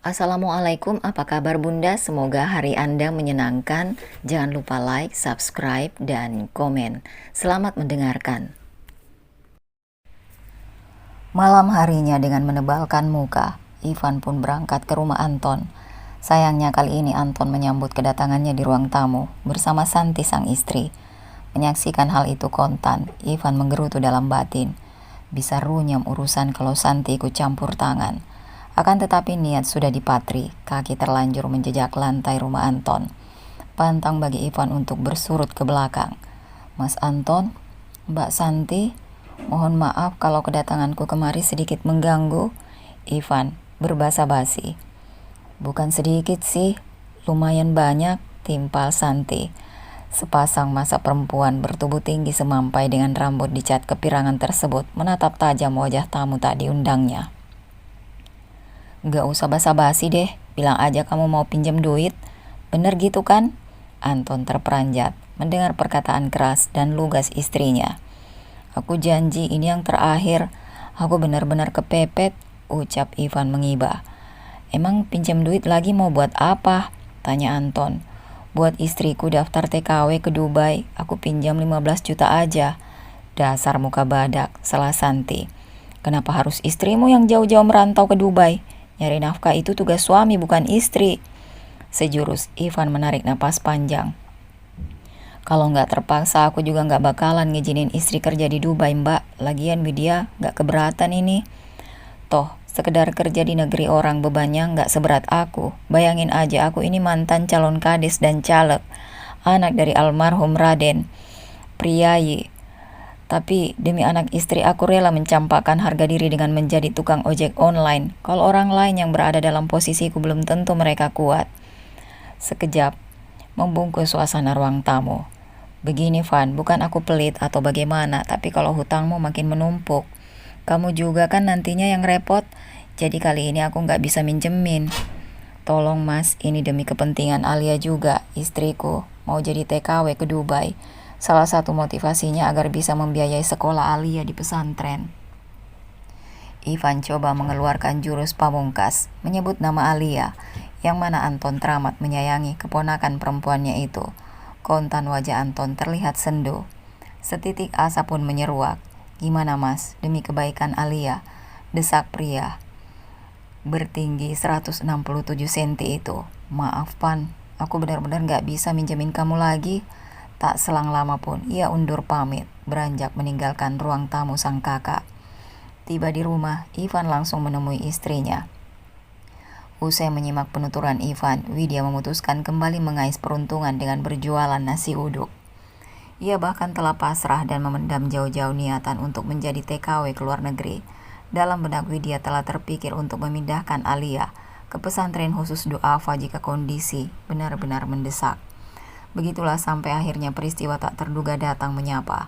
Assalamualaikum, apa kabar Bunda? Semoga hari Anda menyenangkan. Jangan lupa like, subscribe, dan komen. Selamat mendengarkan. Malam harinya dengan menebalkan muka, Ivan pun berangkat ke rumah Anton. Sayangnya kali ini Anton menyambut kedatangannya di ruang tamu bersama Santi sang istri. Menyaksikan hal itu kontan, Ivan menggerutu dalam batin. Bisa runyam urusan kalau Santi ikut campur tangan. Akan tetapi niat sudah dipatri, kaki terlanjur menjejak lantai rumah Anton. Pantang bagi Ivan untuk bersurut ke belakang. Mas Anton, Mbak Santi, mohon maaf kalau kedatanganku kemari sedikit mengganggu. Ivan berbasa basi. Bukan sedikit sih, lumayan banyak, timpal Santi. Sepasang masa perempuan bertubuh tinggi semampai dengan rambut dicat kepirangan tersebut menatap tajam wajah tamu tak diundangnya. Gak usah basa-basi deh, bilang aja kamu mau pinjam duit. Bener gitu kan? Anton terperanjat mendengar perkataan keras dan lugas istrinya. Aku janji ini yang terakhir, aku benar-benar kepepet, ucap Ivan mengibah. Emang pinjam duit lagi mau buat apa? Tanya Anton. Buat istriku daftar TKW ke Dubai, aku pinjam 15 juta aja. Dasar muka badak, salah Santi. Kenapa harus istrimu yang jauh-jauh merantau ke Dubai? Nyari nafkah itu tugas suami bukan istri. Sejurus Ivan menarik napas panjang. Kalau nggak terpaksa aku juga nggak bakalan ngizinin istri kerja di Dubai, Mbak. Lagian Widya nggak keberatan ini. Toh sekedar kerja di negeri orang bebannya nggak seberat aku. Bayangin aja aku ini mantan calon kades dan caleg, anak dari almarhum Raden Priayi. Tapi demi anak istri aku rela mencampakkan harga diri dengan menjadi tukang ojek online. Kalau orang lain yang berada dalam posisiku belum tentu mereka kuat. Sekejap, membungkus suasana ruang tamu. Begini Van, bukan aku pelit atau bagaimana, tapi kalau hutangmu makin menumpuk, kamu juga kan nantinya yang repot. Jadi kali ini aku nggak bisa minjemin. Tolong mas, ini demi kepentingan Alia juga, istriku. Mau jadi TKW ke Dubai. Salah satu motivasinya agar bisa membiayai sekolah Alia di pesantren. Ivan coba mengeluarkan jurus pamungkas, menyebut nama Alia, yang mana Anton teramat menyayangi keponakan perempuannya itu. Kontan wajah Anton terlihat sendu. Setitik asa pun menyeruak. Gimana mas, demi kebaikan Alia, desak pria bertinggi 167 cm itu. Maaf Pan, aku benar-benar gak bisa minjemin kamu lagi. Tak selang lama pun ia undur pamit, beranjak meninggalkan ruang tamu sang kakak. Tiba di rumah, Ivan langsung menemui istrinya. Usai menyimak penuturan Ivan, Widya memutuskan kembali mengais peruntungan dengan berjualan nasi uduk. Ia bahkan telah pasrah dan memendam jauh-jauh niatan untuk menjadi TKW ke luar negeri. Dalam benak Widya telah terpikir untuk memindahkan Alia ke pesantren khusus duafa jika kondisi benar-benar mendesak. Begitulah sampai akhirnya peristiwa tak terduga datang menyapa.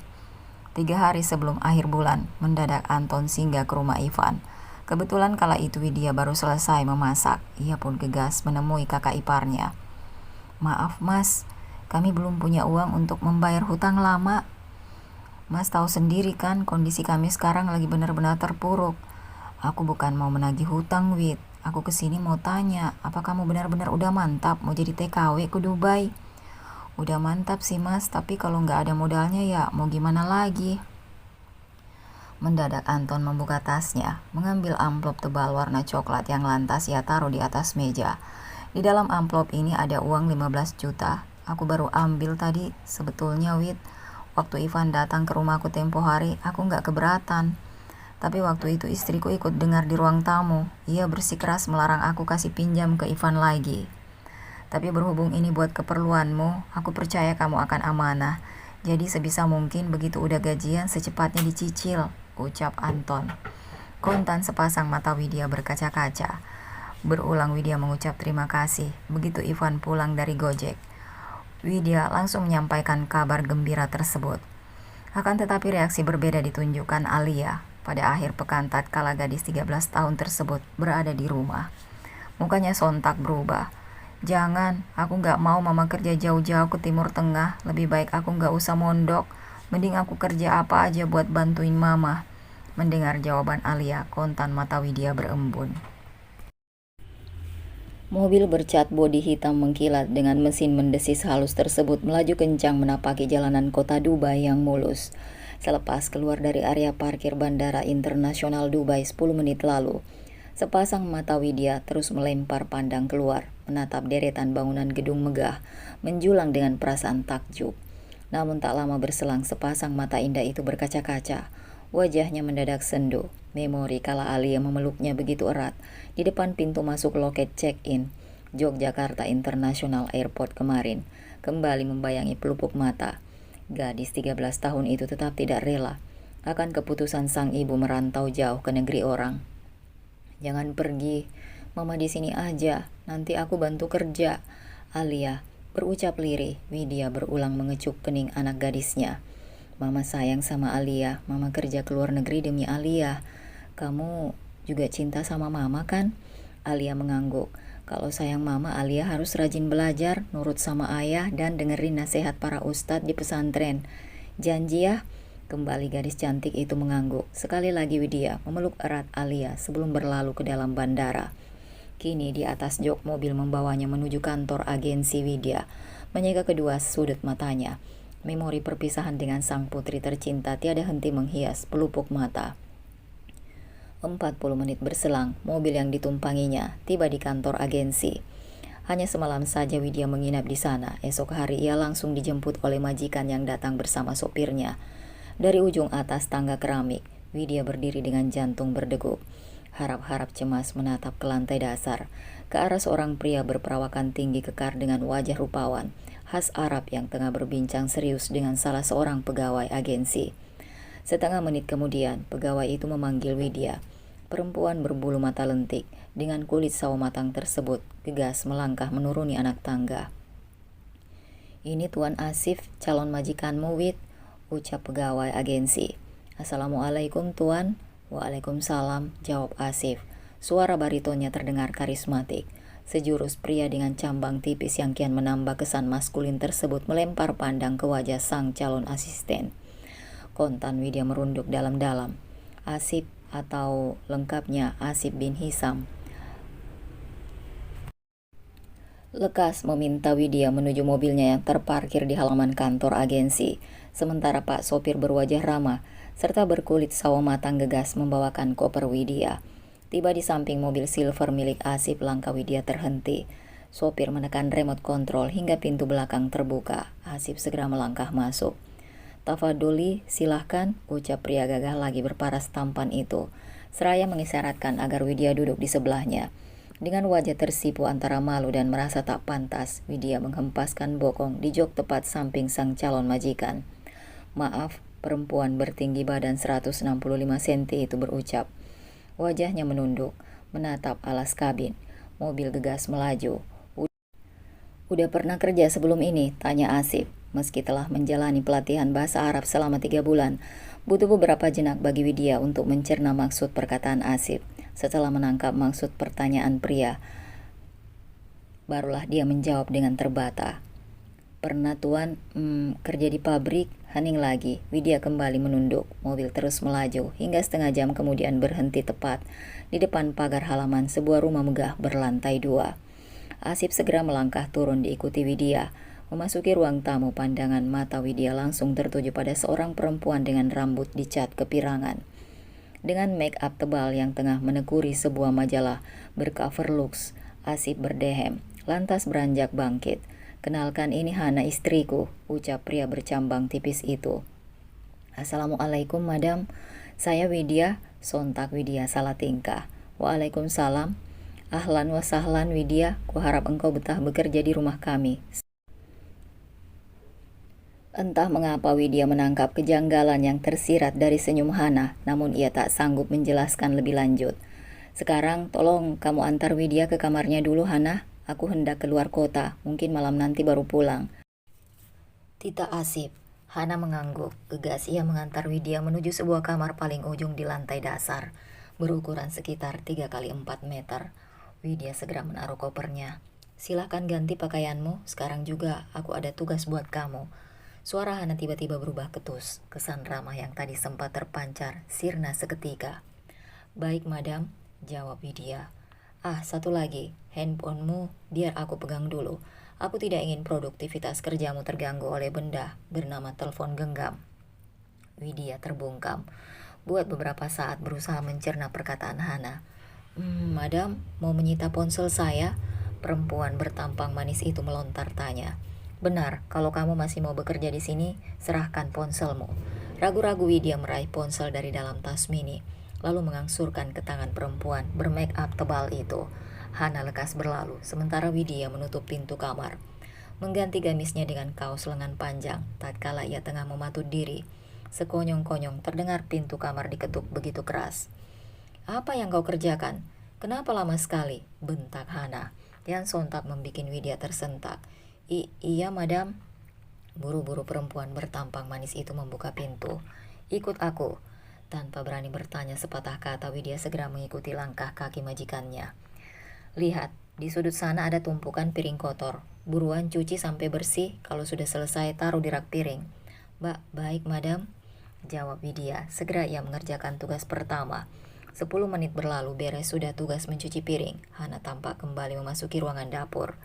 3 hari sebelum akhir bulan, mendadak Anton singgah ke rumah Ivan. Kebetulan kala itu Widya baru selesai memasak. Ia pun gegas menemui kakak iparnya. Maaf mas, kami belum punya uang untuk membayar hutang lama. Mas tahu sendiri kan kondisi kami sekarang lagi benar-benar terpuruk. Aku bukan mau menagih hutang Wid. Aku kesini mau tanya, apa kamu benar-benar udah mantap mau jadi TKW ke Dubai? Udah mantap sih mas, tapi kalau nggak ada modalnya ya mau gimana lagi? Mendadak Anton membuka tasnya, mengambil amplop tebal warna coklat yang lantas ia taruh di atas meja. Di dalam amplop ini ada uang 15 juta. Aku baru ambil tadi, sebetulnya Wid. Waktu Ivan datang ke rumahku tempo hari, aku nggak keberatan. Tapi waktu itu istriku ikut dengar di ruang tamu. Ia bersikeras melarang aku kasih pinjam ke Ivan lagi. Tapi berhubung ini buat keperluanmu, aku percaya kamu akan amanah. Jadi sebisa mungkin begitu udah gajian secepatnya dicicil, ucap Anton. Kontan sepasang mata Widya berkaca-kaca. Berulang Widya mengucap terima kasih. Begitu Ivan pulang dari Gojek, Widya langsung menyampaikan kabar gembira tersebut. Akan tetapi reaksi berbeda ditunjukkan Alia pada akhir pekan tatkala gadis 13 tahun tersebut berada di rumah. Mukanya sontak berubah. Jangan, aku gak mau mama kerja jauh-jauh ke Timur Tengah. Lebih baik aku gak usah mondok. Mending aku kerja apa aja buat bantuin mama. Mendengar jawaban Alia, kontan mata Widya berembun. Mobil bercat bodi hitam mengkilat dengan mesin mendesis halus tersebut melaju kencang menapaki jalanan kota Dubai yang mulus. Selepas keluar dari area parkir Bandara Internasional Dubai 10 menit lalu, sepasang mata Widya terus melempar pandang keluar, menatap deretan bangunan gedung megah, menjulang dengan perasaan takjub. Namun tak lama berselang sepasang mata indah itu berkaca-kaca. Wajahnya mendadak sendu. Memori kala Alia memeluknya begitu erat di depan pintu masuk loket check-in Yogyakarta International Airport kemarin kembali membayangi pelupuk mata. Gadis 13 tahun itu tetap tidak rela akan keputusan sang ibu merantau jauh ke negeri orang. "Jangan pergi, mama di sini aja, nanti aku bantu kerja," Alia berucap lirih. Widya berulang mengecup kening anak gadisnya. "Mama sayang sama Alia, mama kerja ke luar negeri demi Alia. Kamu juga cinta sama mama kan?" Alia mengangguk. "Kalau sayang mama, Alia harus rajin belajar, nurut sama ayah, dan dengerin nasihat para ustadz di pesantren. Janji ya?" Kembali gadis cantik itu mengangguk. Sekali lagi Widya memeluk erat Alia sebelum berlalu ke dalam bandara. Kini di atas jok mobil membawanya menuju kantor agensi Widya, menyeka kedua sudut matanya. Memori perpisahan dengan sang putri tercinta tiada henti menghias pelupuk mata. 40 menit berselang, mobil yang ditumpanginya tiba di kantor agensi. Hanya semalam saja Widya menginap di sana. Esok hari ia langsung dijemput oleh majikan yang datang bersama sopirnya. Dari ujung atas tangga keramik, Widya berdiri dengan jantung berdegup. Harap-harap cemas menatap ke lantai dasar, ke arah seorang pria berperawakan tinggi kekar dengan wajah rupawan, khas Arab yang tengah berbincang serius dengan salah seorang pegawai agensi. Setengah menit kemudian, pegawai itu memanggil Widya. Perempuan berbulu mata lentik, dengan kulit sawo matang tersebut, gegas melangkah menuruni anak tangga. "Ini Tuan Asif, calon majikanmu, Wid," ucap pegawai agensi. "Assalamualaikum Tuan." "Waalaikumsalam," jawab Asif. Suara baritonnya terdengar karismatik. Sejurus pria dengan cambang tipis yang kian menambah kesan maskulin tersebut melempar pandang ke wajah sang calon asisten. Kontan Widya merunduk dalam-dalam. Asif, atau lengkapnya Asif bin Hisam, lekas meminta Widya menuju mobilnya yang terparkir di halaman kantor agensi. Sementara Pak sopir berwajah ramah serta berkulit sawo matang gegas membawakan koper Widya. Tiba di samping mobil silver milik Asif, langkah Widya terhenti. Sopir menekan remote kontrol hingga pintu belakang terbuka. Asif segera melangkah masuk. "Tafadholi, silahkan," ucap pria gagah lagi berparas tampan itu, seraya mengisyaratkan agar Widya duduk di sebelahnya. Dengan wajah tersipu antara malu dan merasa tak pantas, Widya menghempaskan bokong di jok tepat samping sang calon majikan. "Maaf," perempuan bertinggi badan 165 cm itu berucap. Wajahnya menunduk, menatap alas kabin. Mobil gegas melaju. "Udah pernah kerja sebelum ini?" tanya Asif. Meski telah menjalani pelatihan bahasa Arab selama 3 bulan, butuh beberapa jenak bagi Widya untuk mencerna maksud perkataan Asif. Setelah menangkap maksud pertanyaan pria, barulah dia menjawab dengan terbata. "Pernah Tuan, kerja di pabrik." Hening lagi, Widya kembali menunduk. Mobil terus melaju hingga setengah jam kemudian berhenti tepat di depan pagar halaman sebuah rumah megah berlantai 2. Asif segera melangkah turun diikuti Widya. Memasuki ruang tamu, pandangan mata Widya langsung tertuju pada seorang perempuan dengan rambut dicat kepirangan. Dengan make up tebal yang tengah menekuri sebuah majalah bercover looks, Asif berdehem, lantas beranjak bangkit. "Kenalkan, ini Hana, istriku," ucap pria bercambang tipis itu. "Assalamualaikum madam, saya Widya." Sontak Widya salah tingkah. "Waalaikumsalam." "Ahlan wa sahlan Widya, kuharap engkau betah bekerja di rumah kami." Entah mengapa Widya menangkap kejanggalan yang tersirat dari senyum Hana, namun ia tak sanggup menjelaskan lebih lanjut. "Sekarang tolong kamu antar Widya ke kamarnya dulu Hana, aku hendak keluar kota, mungkin malam nanti baru pulang." "Tita Asif." Hana mengangguk. Gegas ia mengantar Widya menuju sebuah kamar paling ujung di lantai dasar, berukuran sekitar 3 x 4 meter. Widya segera menaruh kopernya. "Silahkan ganti pakaianmu, sekarang juga aku ada tugas buat kamu." Suara Hana tiba-tiba berubah ketus. Kesan ramah yang tadi sempat terpancar sirna seketika. "Baik madam," jawab Widya. Ah, satu lagi, handphonemu biar aku pegang dulu. Aku tidak ingin produktivitas kerjamu terganggu oleh benda bernama telepon genggam. Widya terbungkam. Buat beberapa saat berusaha mencerna perkataan Hana. Madam, mau menyita ponsel saya? Perempuan bertampang manis itu melontar tanya. Benar, kalau kamu masih mau bekerja di sini, serahkan ponselmu. Ragu-ragu Widya meraih ponsel dari dalam tas mini, lalu mengangsurkan ke tangan perempuan bermake up tebal itu. Hana lekas berlalu, sementara Widya menutup pintu kamar. Mengganti gamisnya dengan kaos lengan panjang, tatkala ia tengah mematut diri. Sekonyong-konyong terdengar pintu kamar diketuk begitu keras. Apa yang kau kerjakan? Kenapa lama sekali? Bentak Hana, yang sontak membuat Widya tersentak. Iya madam. Buru-buru perempuan bertampang manis itu membuka pintu. Ikut aku. Tanpa berani bertanya sepatah kata, Widya segera mengikuti langkah kaki majikannya. Lihat, di sudut sana ada tumpukan piring kotor. Buruan cuci sampai bersih, kalau sudah selesai taruh di rak piring. Baik madam, jawab Widya. Segera ia mengerjakan tugas pertama. 10 menit berlalu beres sudah tugas mencuci piring. Hana tampak kembali memasuki ruangan dapur,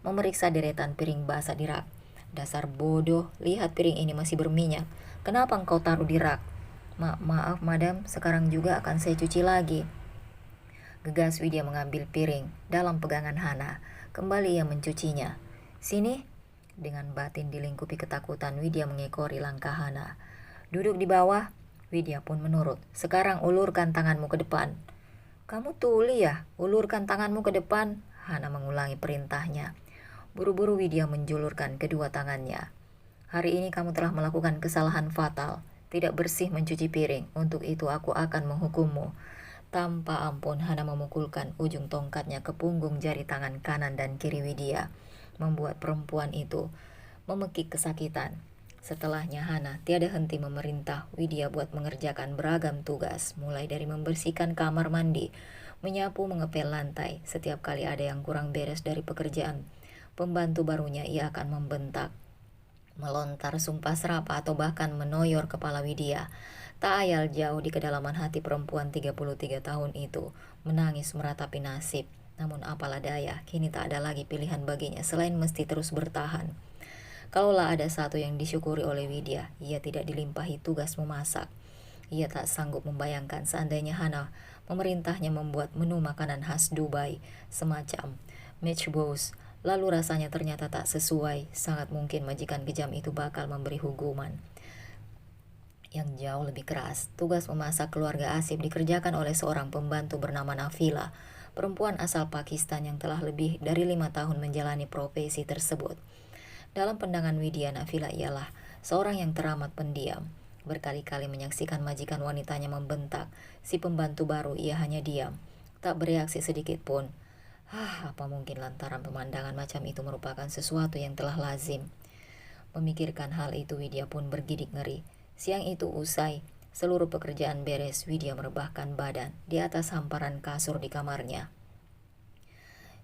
memeriksa deretan piring basah di rak. Dasar bodoh, lihat piring ini masih berminyak. Kenapa engkau taruh di rak? Maaf madam, sekarang juga akan saya cuci lagi. Gegas Widya mengambil piring dalam pegangan Hana. Kembali ia mencucinya. Sini. Dengan batin dilingkupi ketakutan, Widya mengekori langkah Hana. Duduk di bawah. Widya pun menurut. Sekarang ulurkan tanganmu ke depan. Kamu tuli ya? Ulurkan tanganmu ke depan. Hana mengulangi perintahnya. Buru-buru Widya menjulurkan kedua tangannya. Hari ini kamu telah melakukan kesalahan fatal. Tidak bersih mencuci piring. Untuk itu aku akan menghukummu. Tanpa ampun Hana memukulkan ujung tongkatnya ke punggung jari tangan kanan dan kiri Widya, membuat perempuan itu memekik kesakitan. Setelahnya Hana tiada henti memerintah Widya buat mengerjakan beragam tugas, mulai dari membersihkan kamar mandi, menyapu, mengepel lantai. Setiap kali ada yang kurang beres dari pekerjaan pembantu barunya, ia akan membentak, melontar sumpah serapah, atau bahkan menoyor kepala Widya. Tak ayal jauh di kedalaman hati perempuan 33 tahun itu menangis meratapi nasib. Namun apalah daya, kini tak ada lagi pilihan baginya selain mesti terus bertahan. Kalaulah ada satu yang disyukuri oleh Widya, ia tidak dilimpahi tugas memasak. Ia tak sanggup membayangkan seandainya Hana memerintahnya membuat menu makanan khas Dubai, semacam matchbox, lalu rasanya ternyata tak sesuai. Sangat mungkin majikan kejam itu bakal memberi hukuman yang jauh lebih keras. Tugas memasak keluarga Asif dikerjakan oleh seorang pembantu bernama Nafila, perempuan asal Pakistan yang telah lebih dari 5 tahun menjalani profesi tersebut. Dalam pandangan Widya, Nafila ialah seorang yang teramat pendiam. Berkali-kali menyaksikan majikan wanitanya membentak si pembantu baru, ia hanya diam, tak bereaksi sedikit pun. Apa mungkin lantaran pemandangan macam itu merupakan sesuatu yang telah lazim. Memikirkan hal itu, Widya pun bergidik ngeri. Siang itu usai, seluruh pekerjaan beres, Widya merebahkan badan di atas hamparan kasur di kamarnya.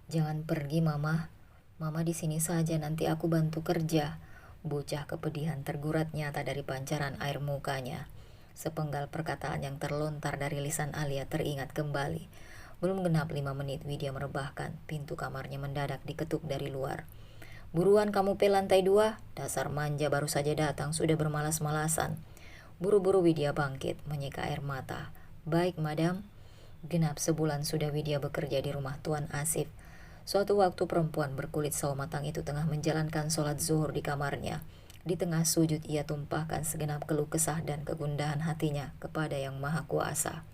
Jangan pergi, Mama. Mama di sini saja, nanti aku bantu kerja. Bocah kepedihan tergurat nyata dari pancaran air mukanya. Sepenggal perkataan yang terlontar dari lisan Alia teringat kembali. Belum genap 5 menit, Widya merebahkan. Pintu kamarnya mendadak diketuk dari luar. Buruan kamu pe lantai 2, dasar manja baru saja datang sudah bermalas-malasan. Buru-buru Widya bangkit, menyeka air mata. Baik madam. Genap sebulan sudah Widya bekerja di rumah Tuan Asif. Suatu waktu perempuan berkulit sawo matang itu tengah menjalankan sholat zuhur di kamarnya. Di tengah sujud ia tumpahkan segenap keluh kesah dan kegundahan hatinya kepada Yang Maha Kuasa.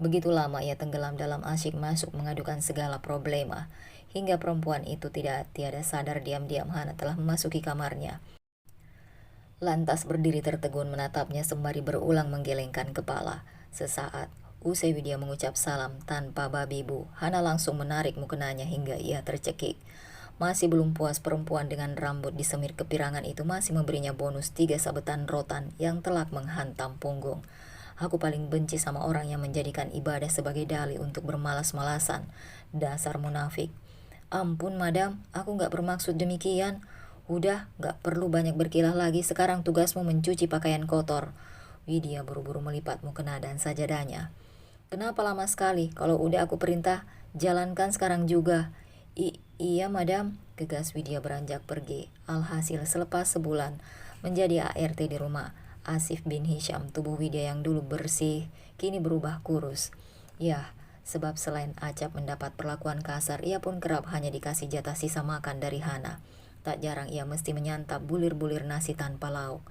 Begitu lama ia tenggelam dalam asyik masuk mengadukan segala problema, hingga perempuan itu tiada sadar diam-diam Hana telah memasuki kamarnya. Lantas berdiri tertegun menatapnya sembari berulang menggelengkan kepala. Sesaat, usai Widya mengucap salam tanpa babi bu, Hana langsung menarik mukenanya hingga ia tercekik. Masih belum puas, perempuan dengan rambut disemir kepirangan itu masih memberinya bonus 3 sabetan rotan yang telak menghantam punggung. Aku paling benci sama orang yang menjadikan ibadah sebagai dalih untuk bermalas-malasan. Dasar munafik. Ampun madam, aku gak bermaksud demikian. Udah, gak perlu banyak berkilah lagi, sekarang tugasmu mencuci pakaian kotor. Widya buru-buru melipat mukena dan sajadahnya. Kenapa lama sekali? Kalau udah aku perintah, jalankan sekarang juga. Iya madam, gegas Widya beranjak pergi. Alhasil selepas sebulan menjadi ART di rumah Asif bin Hisham, tubuh Widya yang dulu bersih kini berubah kurus. Ya, sebab selain Acap mendapat perlakuan kasar, ia pun kerap hanya dikasih jatah sisa makan dari Hana. Tak jarang ia mesti menyantap bulir-bulir nasi tanpa lauk.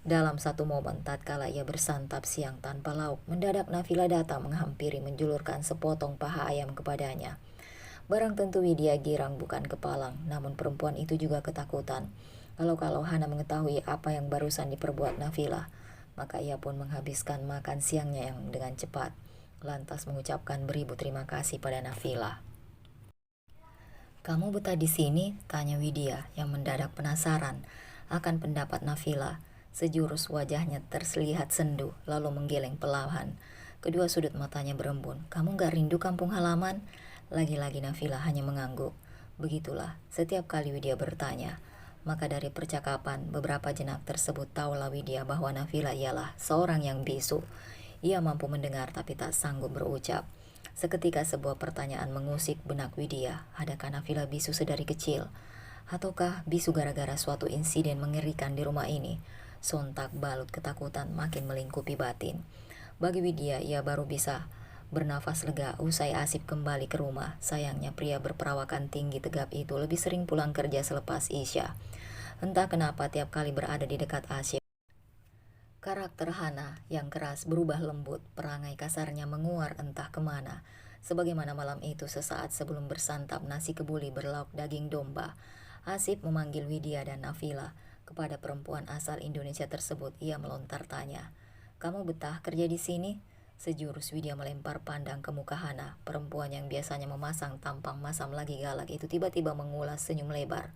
Dalam satu momen tatkala ia bersantap siang tanpa lauk, mendadak Nafila datang menghampiri menjulurkan sepotong paha ayam kepadanya. Barang tentu Widya girang bukan kepalang, namun perempuan itu juga ketakutan. Kalau Hana mengetahui apa yang barusan diperbuat Nafila, maka ia pun menghabiskan makan siangnya yang dengan cepat, lantas mengucapkan beribu terima kasih pada Nafila. Kamu betah di sini? Tanya Widya yang mendadak penasaran akan pendapat Nafila. Sejurus wajahnya terlihat sendu, lalu menggeleng perlahan. Kedua sudut matanya berembun. Kamu gak rindu kampung halaman? Lagi-lagi Nafila hanya mengangguk. Begitulah, setiap kali Widya bertanya. Maka dari percakapan, beberapa jenak tersebut tahulah Widya bahwa Nafila ialah seorang yang bisu. Ia mampu mendengar tapi tak sanggup berucap. Seketika sebuah pertanyaan mengusik benak Widya. Adakah Nafila bisu sedari kecil? Ataukah bisu gara-gara suatu insiden mengerikan di rumah ini? Sontak balut ketakutan makin melingkupi batin. Bagi Widya, ia baru bisa bernafas lega usai Asif kembali ke rumah. Sayangnya pria berperawakan tinggi tegap itu lebih sering pulang kerja selepas Isya. Entah kenapa tiap kali berada di dekat Asif, karakter Hana yang keras berubah lembut, perangai kasarnya menguar entah kemana. Sebagaimana malam itu sesaat sebelum bersantap nasi kebuli berlauk daging domba, Asif memanggil Widya dan Nafila. Kepada perempuan asal Indonesia tersebut, ia melontar tanya, "Kamu betah kerja di sini?" Sejurus Widya melempar pandang ke muka Hana. Perempuan yang biasanya memasang tampang masam lagi galak itu tiba-tiba mengulas senyum lebar.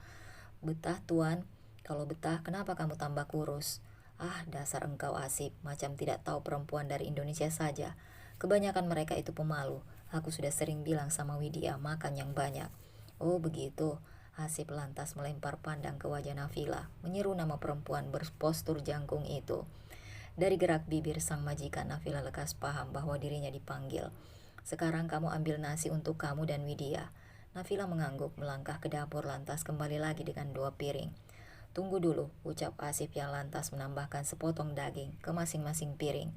"Betah tuan, kalau betah kenapa kamu tambah kurus?" "Ah, dasar engkau Asif, macam tidak tahu perempuan dari Indonesia saja. Kebanyakan mereka itu pemalu. Aku sudah sering bilang sama Widya, makan yang banyak." "Oh begitu." Asif lantas melempar pandang ke wajah Nafila, menyeru nama perempuan berpostur jangkung itu. Dari gerak bibir sang majikan, Nafila lekas paham bahwa dirinya dipanggil. "Sekarang kamu ambil nasi untuk kamu dan Widya." Nafila mengangguk, melangkah ke dapur lantas kembali lagi dengan 2 piring. "Tunggu dulu," ucap Asif yang lantas menambahkan sepotong daging ke masing-masing piring.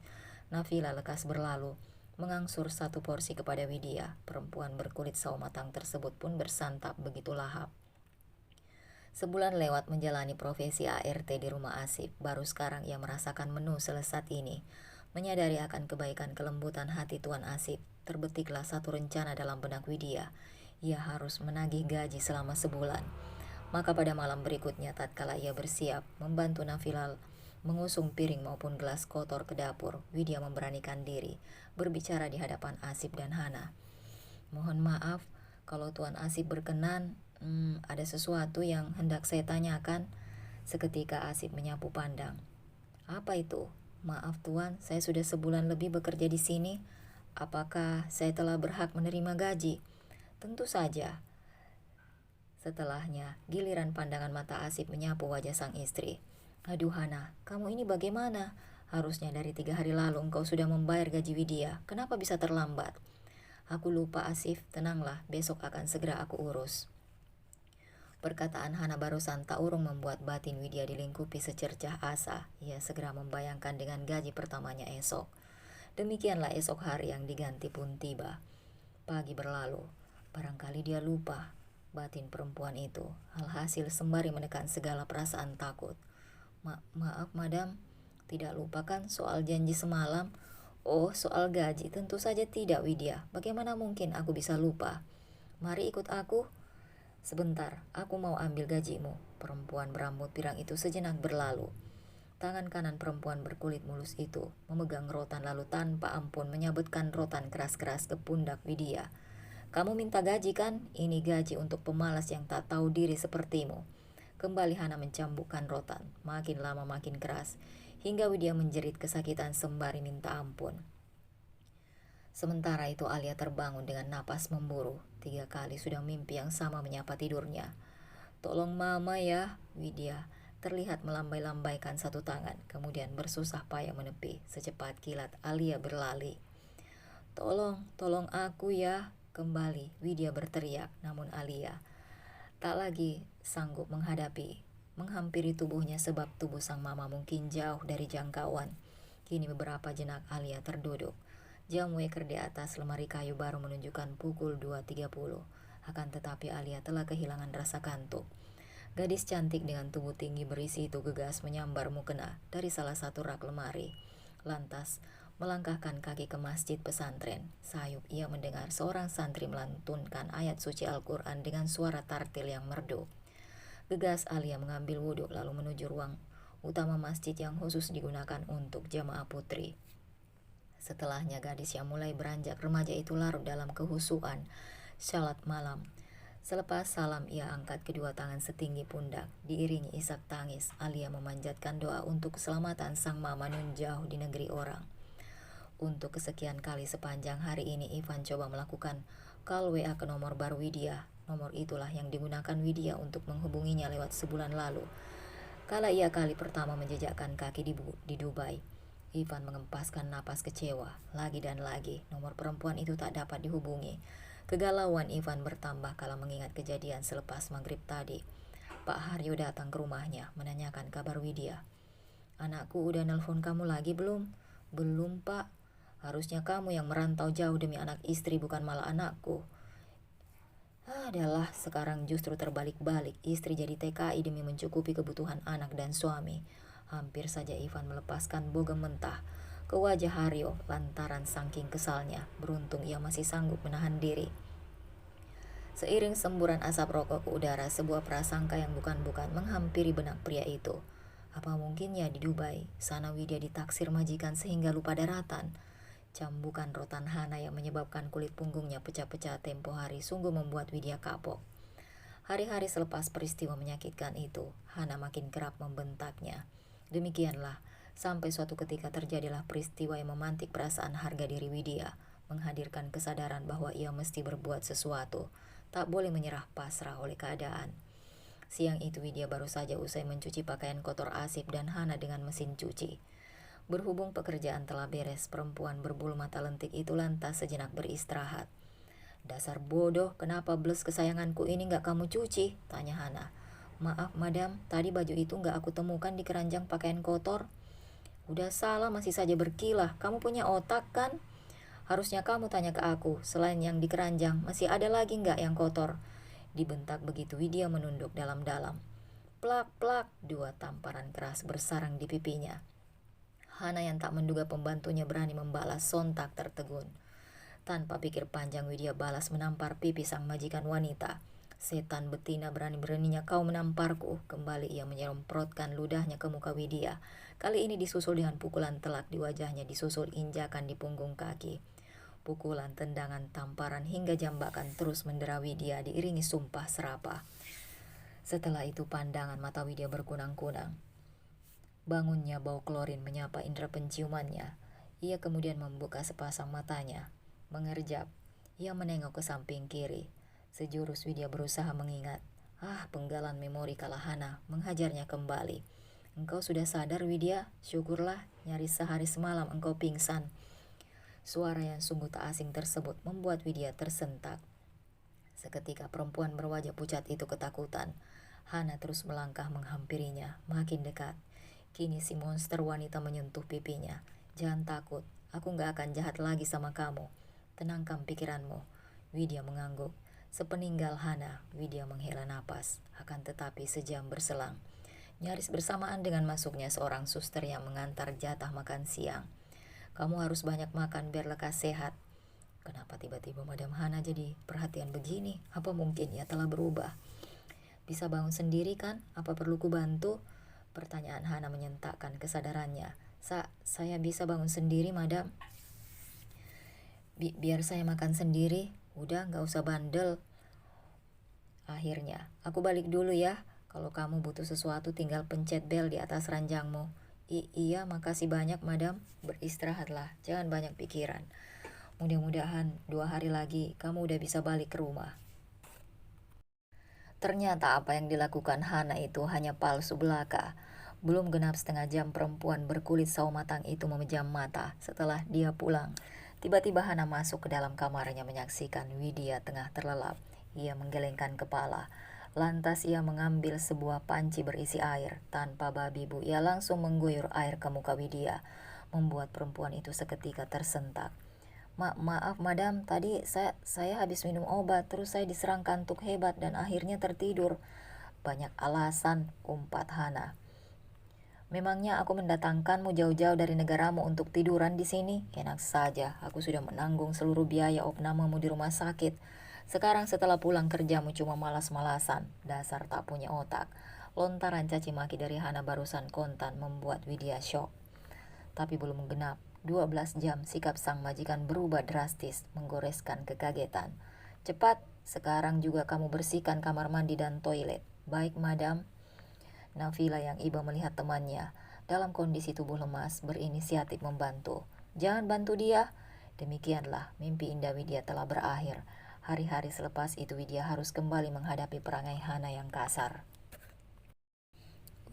Nafila lekas berlalu, mengangsur 1 porsi kepada Widya. Perempuan berkulit sawo matang tersebut pun bersantap begitu lahap. Sebulan lewat menjalani profesi ART di rumah Asif, baru sekarang ia merasakan menu selesat ini. Menyadari akan kebaikan kelembutan hati Tuan Asif, terbetiklah satu rencana dalam benak Widya. Ia harus menagih gaji selama sebulan. Maka pada malam berikutnya tatkala ia bersiap membantu Nafila mengusung piring maupun gelas kotor ke dapur, Widya memberanikan diri berbicara di hadapan Asif dan Hana. "Mohon maaf, kalau Tuan Asif berkenan, ada sesuatu yang hendak saya tanyakan." Seketika Asif menyapu pandang. "Apa itu?" "Maaf Tuan, saya sudah sebulan lebih bekerja di sini. Apakah saya telah berhak menerima gaji?" "Tentu saja." Setelahnya, giliran pandangan mata Asif menyapu wajah sang istri. "Aduh Hana, kamu ini bagaimana? Harusnya dari 3 hari lalu engkau sudah membayar gaji Widya. Kenapa bisa terlambat?" "Aku lupa Asif, tenanglah, besok akan segera aku urus." Perkataan Hana barusan tak urung membuat batin Widya dilingkupi secercah asa. Ia segera membayangkan dengan gaji pertamanya esok. Demikianlah esok hari yang diganti pun tiba. Pagi berlalu, barangkali dia lupa batin perempuan itu. Alhasil sembari menekan segala perasaan takut. Maaf madam, tidak lupa kan soal janji semalam?" "Oh, soal gaji tentu saja tidak Widya. Bagaimana mungkin aku bisa lupa? Mari ikut aku." "Sebentar, aku mau ambil gajimu." Perempuan berambut pirang itu sejenak berlalu. Tangan kanan perempuan berkulit mulus itu memegang rotan lalu tanpa ampun menyabetkan rotan keras-keras ke pundak Widya. "Kamu minta gaji kan? Ini gaji untuk pemalas yang tak tahu diri sepertimu." Kembali Hana mencambukkan rotan, makin lama makin keras, hingga Widya menjerit kesakitan sembari minta ampun. Sementara itu Alia terbangun dengan napas memburu. 3 kali sudah mimpi yang sama menyapa tidurnya. "Tolong mama ya." Widya terlihat melambai-lambaikan satu tangan, kemudian bersusah payah menepi. Secepat kilat Alia berlari. Tolong aku ya. Kembali Widya berteriak, namun Alia tak lagi sanggup menghampiri tubuhnya sebab tubuh sang mama mungkin jauh dari jangkauan. Kini beberapa jenak Alia terduduk. Jam waker di atas lemari kayu baru menunjukkan pukul 2.30. Akan tetapi Alia telah kehilangan rasa kantuk. Gadis cantik dengan tubuh tinggi berisi itu gegas menyambar mukena dari salah satu rak lemari. Lantas, melangkahkan kaki ke masjid pesantren. Sayup ia mendengar seorang santri melantunkan ayat suci Al-Quran dengan suara tartil yang merdu. Gegas Alia mengambil wudhu lalu menuju ruang utama masjid yang khusus digunakan untuk jamaah putri. Setelahnya gadis yang mulai beranjak remaja itu larut dalam kehusuan salat malam. Selepas salam ia angkat kedua tangan setinggi pundak. Diiringi isak tangis, Alia memanjatkan doa untuk keselamatan sang mama nun jauh di negeri orang. Untuk kesekian kali sepanjang hari ini Ivan coba melakukan call WA ke nomor baru Widya. Nomor itulah yang digunakan Widya untuk menghubunginya lewat sebulan lalu. Kala ia kali pertama menjejakkan kaki di Dubai. Ivan mengempaskan napas kecewa. Lagi dan lagi, nomor perempuan itu tak dapat dihubungi. Kegalauan Ivan bertambah kala mengingat kejadian selepas maghrib tadi. Pak Haryo datang ke rumahnya, menanyakan kabar Widya. Anakku udah nelpon kamu lagi belum? Belum pak. Harusnya kamu yang merantau jauh demi anak istri bukan malah anakku. Adalah sekarang justru terbalik-balik, istri jadi TKI demi mencukupi kebutuhan anak dan suami. Hampir saja Ivan melepaskan bogem mentah ke wajah Haryo lantaran saking kesalnya. Beruntung ia masih sanggup menahan diri. Seiring semburan asap rokok ke udara, sebuah prasangka yang bukan-bukan menghampiri benak pria itu. Apa mungkinnya di Dubai, sana Widya ditaksir majikan sehingga lupa daratan. Cambukan rotan Hana yang menyebabkan kulit punggungnya pecah-pecah tempo hari sungguh membuat Widya kapok. Hari-hari selepas peristiwa menyakitkan itu, Hana makin kerap membentaknya. Demikianlah, sampai suatu ketika terjadilah peristiwa yang memantik perasaan harga diri Widya, menghadirkan kesadaran bahwa ia mesti berbuat sesuatu, tak boleh menyerah pasrah oleh keadaan. Siang itu Widya baru saja usai mencuci pakaian kotor Asif dan Hana dengan mesin cuci. Berhubung pekerjaan telah beres, perempuan berbulu mata lentik itu lantas sejenak beristirahat. Dasar bodoh, kenapa bles kesayanganku ini gak kamu cuci? Tanya Hana. Maaf madam, tadi baju itu gak aku temukan di keranjang pakaian kotor. Udah salah masih saja berkilah, kamu punya otak kan? Harusnya kamu tanya ke aku, selain yang di keranjang, masih ada lagi gak yang kotor? Dibentak begitu Widya menunduk dalam-dalam. Plak, plak, dua tamparan keras bersarang di pipinya. Hana yang tak menduga pembantunya berani membalas sontak tertegun. Tanpa pikir panjang Widya balas menampar pipi sang majikan wanita. Setan betina berani-beraninya kau menamparku. Kembali ia menyemprotkan ludahnya ke muka Widya. Kali ini disusul dengan pukulan telak di wajahnya, disusul injakan di punggung kaki. Pukulan, tendangan, tamparan hingga jambakan terus mendera Widya diiringi sumpah serapah. Setelah itu pandangan mata Widya berkunang-kunang. Bangunnya bau klorin menyapa indera penciumannya. Ia kemudian membuka sepasang matanya. Mengerjap, ia menengok ke samping kiri. Sejurus Widya berusaha mengingat. Penggalan memori kala Hana menghajarnya kembali. Engkau sudah sadar Widya? Syukurlah, nyaris sehari semalam engkau pingsan. Suara yang sungguh tak asing tersebut membuat Widya tersentak. Seketika perempuan berwajah pucat itu ketakutan. Hana terus melangkah menghampirinya, makin dekat. Kini si monster wanita menyentuh pipinya. Jangan takut, aku gak akan jahat lagi sama kamu. Tenangkan pikiranmu. Widya mengangguk. Sepeninggal Hana, Widya menghela napas. Akan tetapi sejam berselang, nyaris bersamaan dengan masuknya seorang suster yang mengantar jatah makan siang. Kamu harus banyak makan biar lekas sehat. Kenapa tiba-tiba Madam Hana jadi perhatian begini? Apa mungkin ia telah berubah? Bisa bangun sendiri kan? Apa perlu ku bantu? Pertanyaan Hana menyentakkan kesadarannya. Saya bisa bangun sendiri, madam. Biar saya makan sendiri. Udah, gak usah bandel. Akhirnya, aku balik dulu ya. Kalau kamu butuh sesuatu tinggal pencet bel di atas ranjangmu. Iya, makasih banyak, madam. Beristirahatlah, jangan banyak pikiran. Mudah-mudahan 2 hari lagi kamu udah bisa balik ke rumah. Ternyata apa yang dilakukan Hana itu hanya palsu belaka. Belum genap setengah jam perempuan berkulit sawo matang itu memejam mata setelah dia pulang Tiba-tiba Hana masuk ke dalam kamarnya menyaksikan Widya tengah terlelap. Ia menggelengkan kepala. Lantas ia mengambil sebuah panci berisi air. Tanpa babi bu, ia langsung mengguyur air ke muka Widya, membuat perempuan itu seketika tersentak. Maaf madam, tadi saya habis minum obat, terus saya diserang kantuk hebat dan akhirnya tertidur. Banyak alasan, umpat Hana. Memangnya aku mendatangkanmu jauh-jauh dari negaramu untuk tiduran di sini? Enak saja, aku sudah menanggung seluruh biaya opnamamu di rumah sakit. Sekarang setelah pulang kerjamu cuma malas-malasan, dasar tak punya otak. Lontaran caci maki dari Hana barusan kontan membuat Widya syok. Tapi belum genap 12 jam sikap sang majikan berubah drastis, menggoreskan kekagetan. Cepat, sekarang juga kamu bersihkan kamar mandi dan toilet. Baik madam. Nafila yang iba melihat temannya dalam kondisi tubuh lemas berinisiatif membantu. Jangan bantu dia. Demikianlah mimpi indah Widya telah berakhir. Hari-hari selepas itu Widya harus kembali menghadapi perangai Hana yang kasar.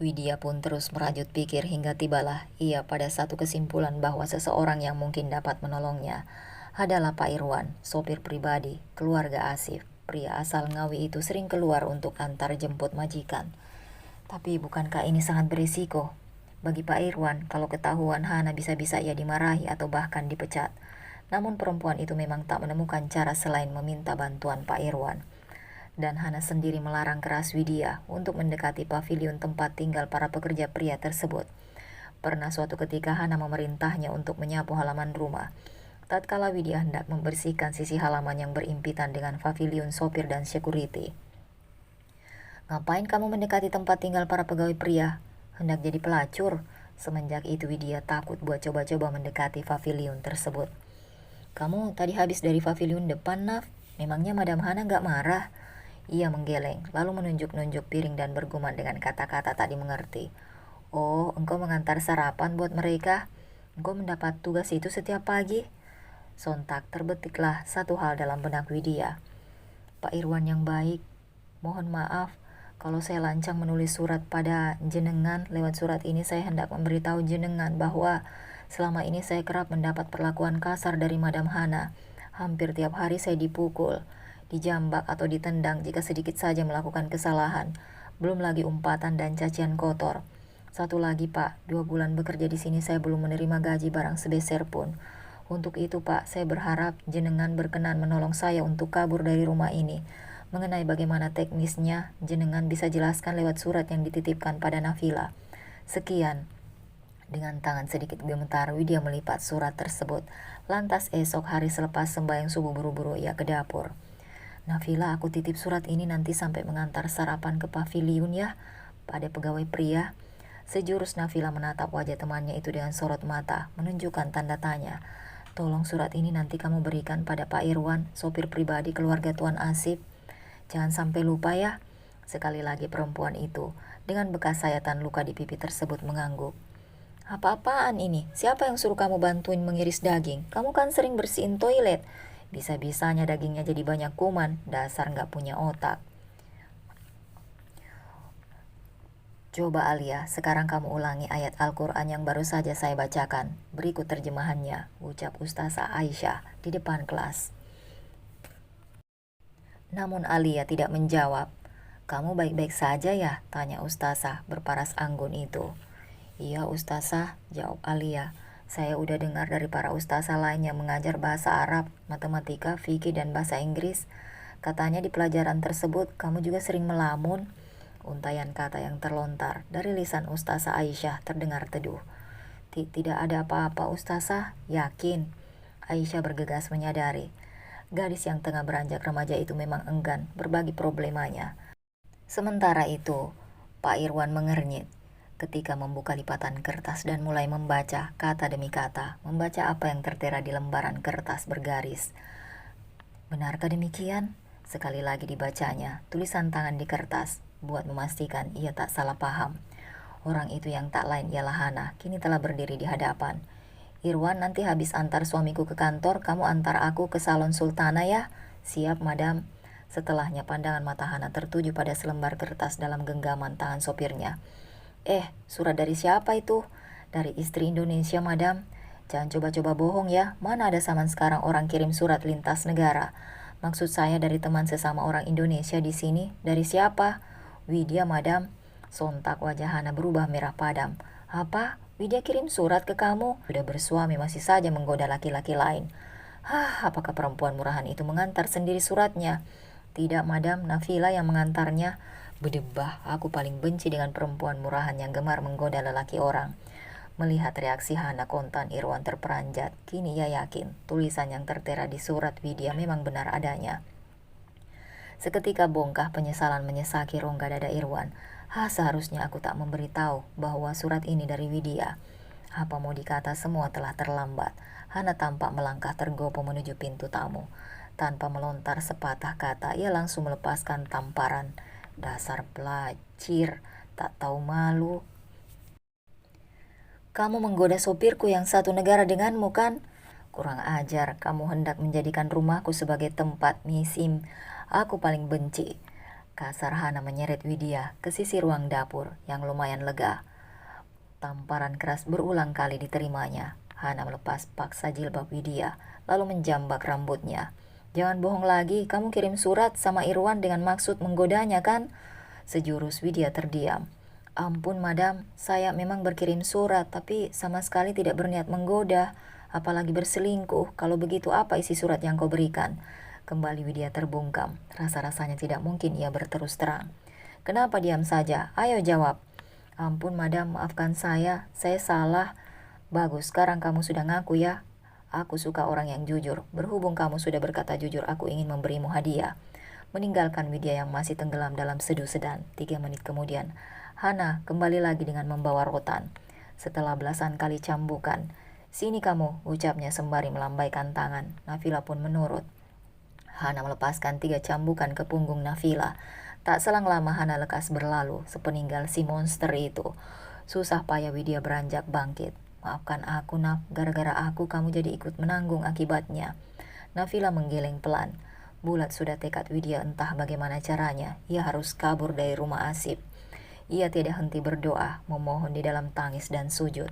Widya pun terus merajut pikir hingga tibalah ia pada satu kesimpulan bahwa seseorang yang mungkin dapat menolongnya adalah Pak Irwan, sopir pribadi, keluarga Asif. Pria asal Ngawi itu sering keluar untuk antar jemput majikan. Tapi bukankah ini sangat berisiko? Bagi Pak Irwan, kalau ketahuan Hana bisa-bisa ia dimarahi atau bahkan dipecat. Namun perempuan itu memang tak menemukan cara selain meminta bantuan Pak Irwan. Dan Hana sendiri melarang keras Widya untuk mendekati pavilion tempat tinggal para pekerja pria tersebut. Pernah suatu ketika Hana memerintahnya untuk menyapu halaman rumah. Tatkala Widya hendak membersihkan sisi halaman yang berimpitan dengan pavilion sopir dan security. Ngapain kamu mendekati tempat tinggal para pegawai pria? Hendak jadi pelacur? Semenjak itu Widya takut buat coba-coba mendekati pavilion tersebut. Kamu tadi habis dari pavilion depan, Naf. Memangnya Madam Hana gak marah? Ia menggeleng, lalu menunjuk-nunjuk piring dan bergumam dengan kata-kata tak dimengerti. Oh, engkau mengantar sarapan buat mereka? Engkau mendapat tugas itu setiap pagi? Sontak terbetiklah satu hal dalam benak Widya. Pak Irwan yang baik, mohon maaf kalau saya lancang menulis surat pada jenengan. Lewat surat ini saya hendak memberitahu jenengan bahwa selama ini saya kerap mendapat perlakuan kasar dari Madam Hana. Hampir tiap hari saya dipukul, dijambak atau ditendang jika sedikit saja melakukan kesalahan. Belum lagi umpatan dan cacian kotor. Satu lagi Pak, 2 bulan bekerja di sini saya belum menerima gaji barang sebeser pun. Untuk itu Pak, saya berharap jenengan berkenan menolong saya untuk kabur dari rumah ini. Mengenai bagaimana teknisnya, jenengan bisa jelaskan lewat surat yang dititipkan pada Nafila. Sekian. Dengan tangan sedikit gemetar, Widya melipat surat tersebut. Lantas esok hari selepas sembahyang subuh buru-buru ia ke dapur. Nafila, aku titip surat ini nanti sampai mengantar sarapan ke pavilion ya, pada pegawai pria. Sejurus Nafila menatap wajah temannya itu dengan sorot mata, menunjukkan tanda tanya. Tolong surat ini nanti kamu berikan pada Pak Irwan, sopir pribadi keluarga Tuan Asif. Jangan sampai lupa ya. Sekali lagi perempuan itu dengan bekas sayatan luka di pipi tersebut mengangguk. Apa-apaan ini? Siapa yang suruh kamu bantuin mengiris daging? Kamu kan sering bersihin toilet. Bisa-bisanya dagingnya jadi banyak kuman. Dasar gak punya otak. Coba Alia, sekarang kamu ulangi ayat Al-Quran yang baru saja saya bacakan. Berikut terjemahannya, ucap Ustazah Aisyah di depan kelas. Namun Alia tidak menjawab. Kamu baik-baik saja ya? Tanya Ustazah berparas anggun itu. Iya Ustazah, jawab Alia. Saya udah dengar dari para ustazah lain yang mengajar bahasa Arab, matematika, fikih, dan bahasa Inggris. Katanya di pelajaran tersebut kamu juga sering melamun. Untaian kata yang terlontar dari lisan Ustazah Aisyah terdengar teduh. Tidak ada apa-apa Ustazah, yakin? Aisyah bergegas menyadari. Gadis yang tengah beranjak remaja itu memang enggan berbagi problemanya. Sementara itu, Pak Irwan mengernyit ketika membuka lipatan kertas dan mulai membaca kata demi kata, membaca apa yang tertera di lembaran kertas bergaris. Benarkah demikian? Sekali lagi dibacanya, tulisan tangan di kertas, buat memastikan ia tak salah paham. Orang itu yang tak lain ialah Hana, kini telah berdiri di hadapan. Irwan, nanti habis antar suamiku ke kantor, kamu antar aku ke salon Sultana ya? Siap, madam. Setelahnya pandangan mata Hana tertuju pada selembar kertas dalam genggaman tangan sopirnya. Surat dari siapa itu? Dari istri Indonesia, madam. Jangan coba-coba bohong ya, mana ada zaman sekarang orang kirim surat lintas negara. Maksud saya dari teman sesama orang Indonesia di sini, dari siapa? Widya, madam. Sontak wajah Hana berubah merah padam. Apa? Widya kirim surat ke kamu? Sudah bersuami masih saja menggoda laki-laki lain. Hah, apakah perempuan murahan itu mengantar sendiri suratnya? Tidak, madam, Nafila yang mengantarnya. Bedebah, aku paling benci dengan perempuan murahan yang gemar menggoda lelaki orang. Melihat reaksi Hana kontan, Irwan terperanjat. Kini ia yakin tulisan yang tertera di surat Widya memang benar adanya. Seketika bongkah penyesalan menyesaki rongga dada Irwan. Seharusnya aku tak memberitahu bahwa surat ini dari Widya. Apa mau dikata, semua telah terlambat. Hana tampak melangkah tergopoh menuju pintu tamu. Tanpa melontar sepatah kata, ia langsung melepaskan tamparan. Dasar pelacir, tak tahu malu. Kamu menggoda sopirku yang satu negara denganmu kan? Kurang ajar, kamu hendak menjadikan rumahku sebagai tempat misim. Aku paling benci. Kasar Hana menyeret Widya ke sisi ruang dapur yang lumayan lega. Tamparan keras berulang kali diterimanya. Hana melepas paksa jilbab Widya, lalu menjambak rambutnya. Jangan bohong lagi, kamu kirim surat sama Irwan dengan maksud menggodanya kan? Sejurus Widya terdiam. Ampun madam, saya memang berkirim surat, tapi sama sekali tidak berniat menggoda, apalagi berselingkuh. Kalau begitu apa isi surat yang kau berikan? Kembali Widya terbungkam, rasa-rasanya tidak mungkin ia berterus terang. Kenapa diam saja? Ayo jawab. Ampun madam, maafkan saya salah. Bagus, sekarang kamu sudah ngaku ya. Aku suka orang yang jujur, berhubung kamu sudah berkata jujur, aku ingin memberimu hadiah. Meninggalkan Widya yang masih tenggelam dalam seduh sedan. 3 menit kemudian, Hana kembali lagi dengan membawa rotan. Setelah belasan kali cambukan, sini kamu, ucapnya sembari melambaikan tangan. Nafila pun menurut. Hana melepaskan 3 cambukan ke punggung Nafila. Tak selang lama Hana lekas berlalu, sepeninggal si monster itu. Susah payah Widya beranjak bangkit. Maafkan aku, Naf, gara-gara aku kamu jadi ikut menanggung akibatnya. Nafila menggeleng pelan. Bulat sudah tekad Widya, entah bagaimana caranya, ia harus kabur dari rumah Asip. Ia tidak henti berdoa, memohon di dalam tangis dan sujud.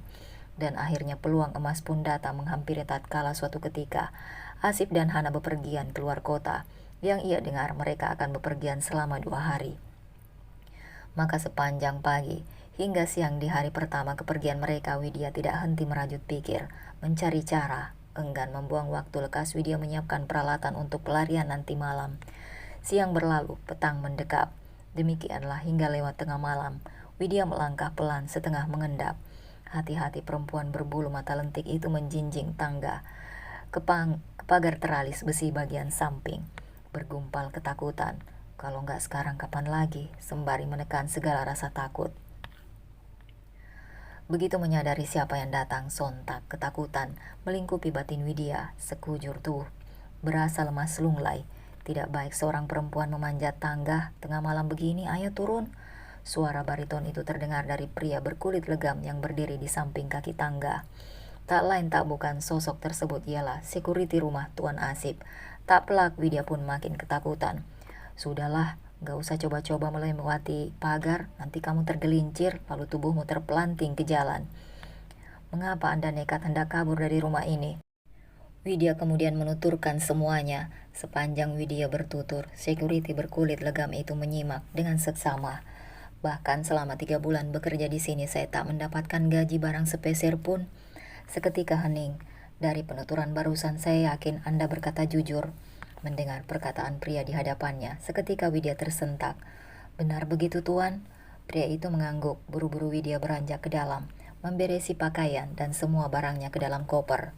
Dan akhirnya peluang emas pun datang menghampiri tatkala suatu ketika Asip dan Hana bepergian keluar kota. Yang ia dengar mereka akan bepergian selama 2 hari. Maka sepanjang pagi hingga siang di hari pertama kepergian mereka, Widya tidak henti merajut pikir, mencari cara. Enggan membuang waktu, lekas Widya menyiapkan peralatan untuk pelarian nanti malam. Siang berlalu, petang mendekap. Demikianlah hingga lewat tengah malam, Widya melangkah pelan setengah mengendap. Hati-hati perempuan berbulu mata lentik itu menjinjing tangga ke pagar teralis besi bagian samping. Bergumpal ketakutan. Kalau nggak sekarang kapan lagi, sembari menekan segala rasa takut. Begitu menyadari siapa yang datang, sontak ketakutan melingkupi batin Widya. Sekujur tubuh berasa lemas lunglai. Tidak baik seorang perempuan memanjat tangga tengah malam begini. Ayo turun. Suara bariton itu terdengar dari pria berkulit legam yang berdiri di samping kaki tangga. Tak lain tak bukan sosok tersebut ialah security rumah Tuan Asip. Tak pelak Widya pun makin ketakutan. Sudahlah, gak usah coba-coba melewati pagar, nanti kamu tergelincir lalu tubuhmu terpelanting ke jalan. Mengapa Anda nekat hendak kabur dari rumah ini? Widya kemudian menuturkan semuanya. Sepanjang Widya bertutur, security berkulit legam itu menyimak dengan seksama. Bahkan selama 3 bulan bekerja di sini saya tak mendapatkan gaji barang sepeser pun. Seketika hening. Dari penuturan barusan saya yakin Anda berkata jujur. Mendengar perkataan pria di hadapannya, seketika Widya tersentak. Benar begitu Tuan? Pria itu mengangguk. Buru-buru Widya beranjak ke dalam, memberesi pakaian dan semua barangnya ke dalam koper.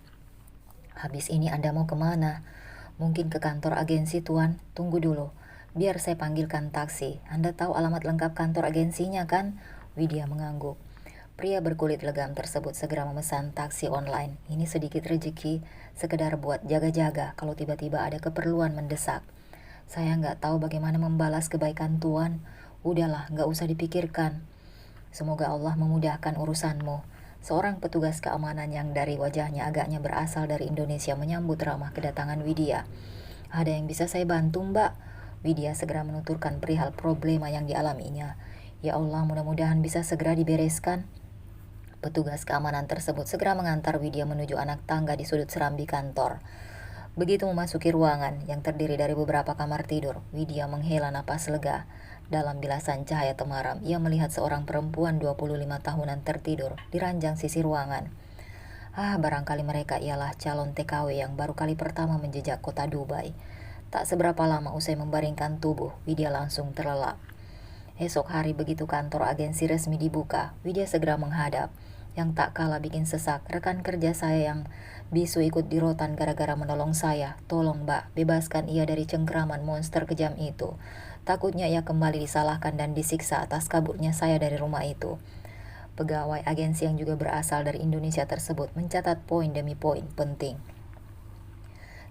Habis ini Anda mau kemana? Mungkin ke kantor agensi Tuan. Tunggu dulu, biar saya panggilkan taksi. Anda tahu alamat lengkap kantor agensinya kan? Widya mengangguk. Pria berkulit legam tersebut segera memesan taksi online. Ini sedikit rezeki, sekedar buat jaga-jaga kalau tiba-tiba ada keperluan mendesak. Saya nggak tahu bagaimana membalas kebaikan Tuan. Udahlah, nggak usah dipikirkan. Semoga Allah memudahkan urusanmu. Seorang petugas keamanan yang dari wajahnya agaknya berasal dari Indonesia menyambut ramah kedatangan Widya. Ada yang bisa saya bantu, Mbak? Widya segera menuturkan perihal problema yang dialaminya. Ya Allah, mudah-mudahan bisa segera dibereskan. Petugas keamanan tersebut segera mengantar Widya menuju anak tangga di sudut serambi kantor. Begitu memasuki ruangan yang terdiri dari beberapa kamar tidur, Widya menghela napas lega. Dalam bilasan cahaya temaram, ia melihat seorang perempuan 25 tahunan tertidur di ranjang sisi ruangan. Barangkali mereka ialah calon TKW yang baru kali pertama menjejak kota Dubai. Tak seberapa lama usai membaringkan tubuh, Widya langsung terlelap. Esok hari begitu kantor agensi resmi dibuka, Widya segera menghadap. Yang tak kalah bikin sesak, rekan kerja saya yang bisu ikut dirotan gara-gara menolong saya. Tolong mbak, bebaskan ia dari cengkraman monster kejam itu. Takutnya ia kembali disalahkan dan disiksa atas kaburnya saya dari rumah itu. Pegawai agensi yang juga berasal dari Indonesia tersebut mencatat poin demi poin penting.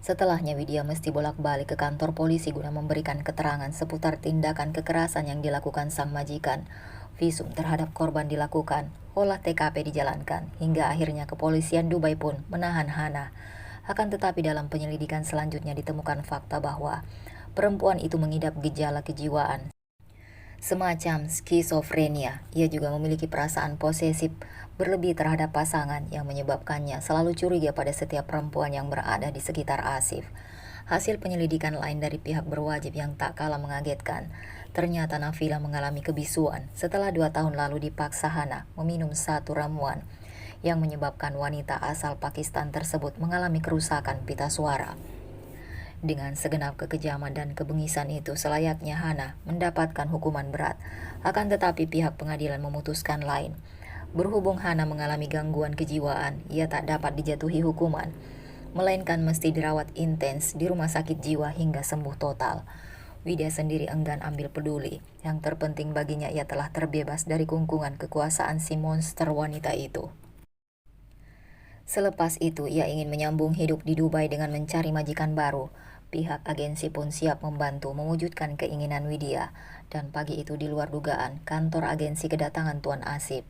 Setelahnya Widya mesti bolak-balik ke kantor polisi guna memberikan keterangan seputar tindakan kekerasan yang dilakukan sang majikan. Visum terhadap korban dilakukan, olah TKP dijalankan, hingga akhirnya kepolisian Dubai pun menahan Hana. Akan tetapi dalam penyelidikan selanjutnya ditemukan fakta bahwa perempuan itu mengidap gejala kejiwaan semacam skizofrenia. Ia juga memiliki perasaan posesif berlebih terhadap pasangan yang menyebabkannya selalu curiga pada setiap perempuan yang berada di sekitar Asif. Hasil penyelidikan lain dari pihak berwajib yang tak kalah mengagetkan. Ternyata Nafila mengalami kebisuan setelah 2 tahun lalu dipaksa Hana meminum satu ramuan yang menyebabkan wanita asal Pakistan tersebut mengalami kerusakan pita suara. Dengan segenap kekejaman dan kebengisan itu, selayaknya Hana mendapatkan hukuman berat. Akan tetapi pihak pengadilan memutuskan lain. Berhubung Hana mengalami gangguan kejiwaan, ia tak dapat dijatuhi hukuman, melainkan mesti dirawat intens di rumah sakit jiwa hingga sembuh total. Widya sendiri enggan ambil peduli. Yang terpenting baginya ia telah terbebas dari kungkungan kekuasaan si monster wanita itu. Selepas itu, ia ingin menyambung hidup di Dubai dengan mencari majikan baru. Pihak agensi pun siap membantu mewujudkan keinginan Widya. Dan pagi itu di luar dugaan, kantor agensi kedatangan Tuan Asif.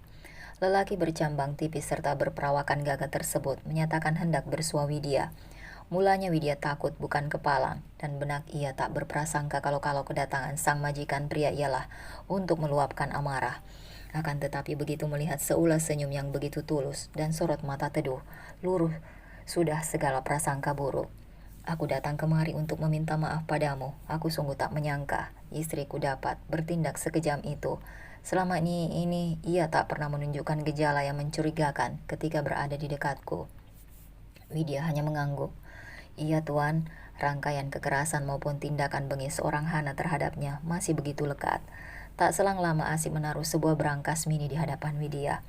Lelaki bercambang tipis serta berperawakan gagah tersebut menyatakan hendak bersua Widya. Mulanya Widya takut bukan kepalang, dan benak ia tak berprasangka kalau kedatangan sang majikan pria ialah untuk meluapkan amarah. Akan tetapi begitu melihat seulas senyum yang begitu tulus dan sorot mata teduh, luruh sudah segala prasangka buruk. Aku datang kemari untuk meminta maaf padamu. Aku sungguh tak menyangka istriku dapat bertindak sekejam itu. Selama ini ia tak pernah menunjukkan gejala yang mencurigakan ketika berada di dekatku. Widya hanya mengangguk. Iya tuan, rangkaian kekerasan maupun tindakan bengis seorang Hana terhadapnya masih begitu lekat. Tak selang lama Asif menaruh sebuah berangkas mini di hadapan Widya.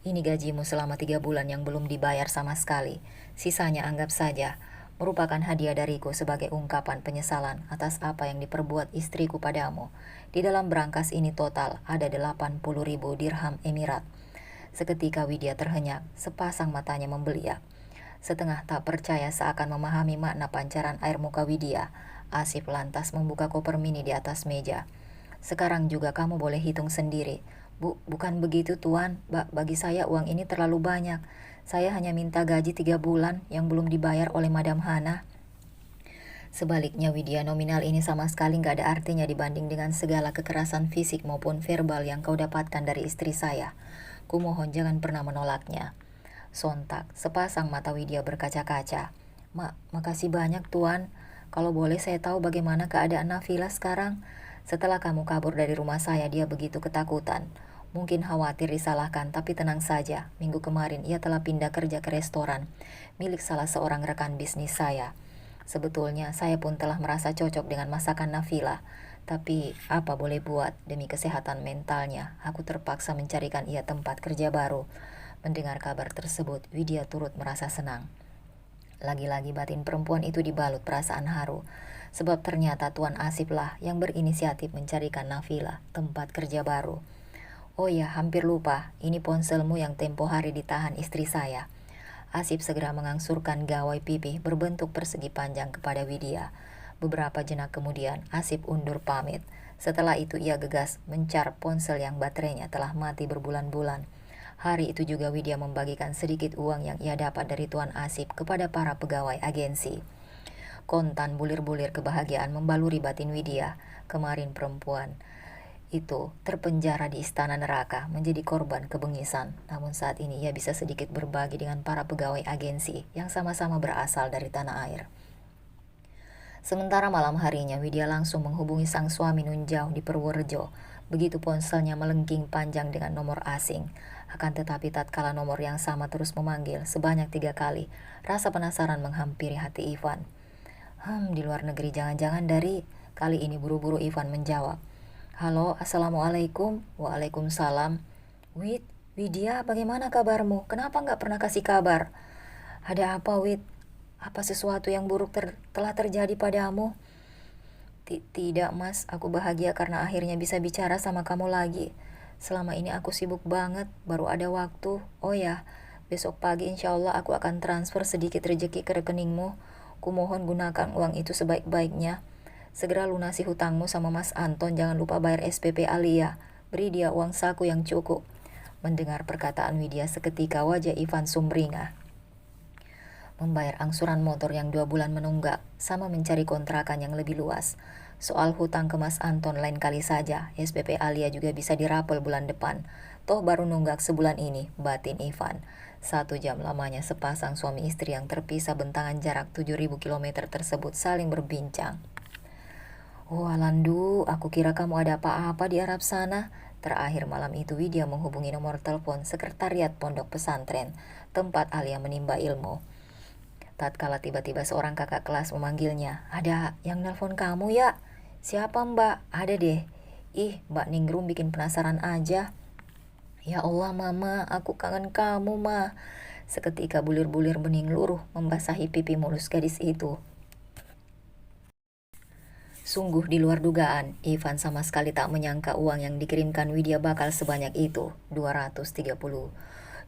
Ini gajimu selama 3 bulan yang belum dibayar sama sekali. Sisanya anggap saja merupakan hadiah dariku sebagai ungkapan penyesalan atas apa yang diperbuat istriku padamu. Di dalam berangkas ini total ada 80.000 dirham Emirat. Seketika Widya terhenyak, sepasang matanya membeliak. Setengah tak percaya seakan memahami makna pancaran air muka Widya, Asif lantas membuka koper mini di atas meja. Sekarang juga kamu boleh hitung sendiri. Bukan begitu tuan, bagi saya uang ini terlalu banyak. Saya hanya minta gaji 3 bulan yang belum dibayar oleh Madam Hana. Sebaliknya Widya, nominal ini sama sekali gak ada artinya dibanding dengan segala kekerasan fisik maupun verbal yang kau dapatkan dari istri saya. Kumohon jangan pernah menolaknya. Sontak, sepasang mata Widya berkaca-kaca. Makasih banyak tuan. Kalau boleh saya tahu bagaimana keadaan Nafila sekarang? Setelah kamu kabur dari rumah saya, dia begitu ketakutan. Mungkin khawatir disalahkan, tapi tenang saja. Minggu kemarin ia telah pindah kerja ke restoran milik salah seorang rekan bisnis saya. Sebetulnya saya pun telah merasa cocok dengan masakan Nafila. Tapi apa boleh buat, demi kesehatan mentalnya, aku terpaksa mencarikan ia tempat kerja baru. Mendengar kabar tersebut, Widya turut merasa senang. Lagi-lagi batin perempuan itu dibalut perasaan haru. Sebab ternyata Tuan Asif lah yang berinisiatif mencarikan Nafila tempat kerja baru. Oh ya, hampir lupa, ini ponselmu yang tempo hari ditahan istri saya. Asif segera mengangsurkan gawai pipih berbentuk persegi panjang kepada Widya. Beberapa jenak kemudian, Asif undur pamit. Setelah itu ia gegas mencar ponsel yang baterainya telah mati berbulan-bulan. Hari itu juga Widya membagikan sedikit uang yang ia dapat dari Tuan Asif kepada para pegawai agensi. Kontan bulir-bulir kebahagiaan membaluri batin Widya. Kemarin perempuan itu terpenjara di istana neraka, menjadi korban kebengisan. Namun saat ini ia bisa sedikit berbagi dengan para pegawai agensi yang sama-sama berasal dari tanah air. Sementara malam harinya, Widya langsung menghubungi sang suami nun jauh di Purworejo. Begitu ponselnya melengking panjang dengan nomor asing. Akan tetapi tatkala nomor yang sama terus memanggil sebanyak 3 kali, rasa penasaran menghampiri hati Ivan. Di luar negeri, jangan-jangan dari... Kali ini buru-buru Ivan menjawab. Halo, assalamualaikum. Waalaikumsalam. Widya, bagaimana kabarmu? Kenapa nggak pernah kasih kabar? Ada apa, Wid? Apa sesuatu yang buruk telah terjadi padamu? Tidak, Mas. Aku bahagia karena akhirnya bisa bicara sama kamu lagi. Selama ini aku sibuk banget, baru ada waktu. Oh ya, besok pagi insya Allah aku akan transfer sedikit rejeki ke rekeningmu. Kumohon gunakan uang itu sebaik-baiknya. Segera lunasi hutangmu sama Mas Anton, jangan lupa bayar SPP Alia. Beri dia uang saku yang cukup. Mendengar perkataan Widya, seketika wajah Ivan sumringah. Membayar angsuran motor yang 2 bulan menunggak, sama mencari kontrakan yang lebih luas. Soal hutang ke Mas Anton lain kali saja, SPP Alia juga bisa dirapel bulan depan. Toh baru nunggak sebulan ini, batin Ivan. 1 jam lamanya sepasang suami istri yang terpisah bentangan jarak 7.000 km tersebut saling berbincang. Oh Alandu, aku kira kamu ada apa-apa di Arab sana. Terakhir malam itu Widya menghubungi nomor telepon sekretariat pondok pesantren, tempat Alia menimba ilmu. Tatkala tiba-tiba seorang kakak kelas memanggilnya. Ada yang nelpon kamu ya? Siapa mbak? Ada deh. Ih, Mbak Ningrum bikin penasaran aja. Ya Allah mama, aku kangen kamu ma. Seketika bulir-bulir bening luruh membasahi pipi mulus gadis itu. Sungguh di luar dugaan, Ivan sama sekali tak menyangka uang yang dikirimkan Widya bakal sebanyak itu, 230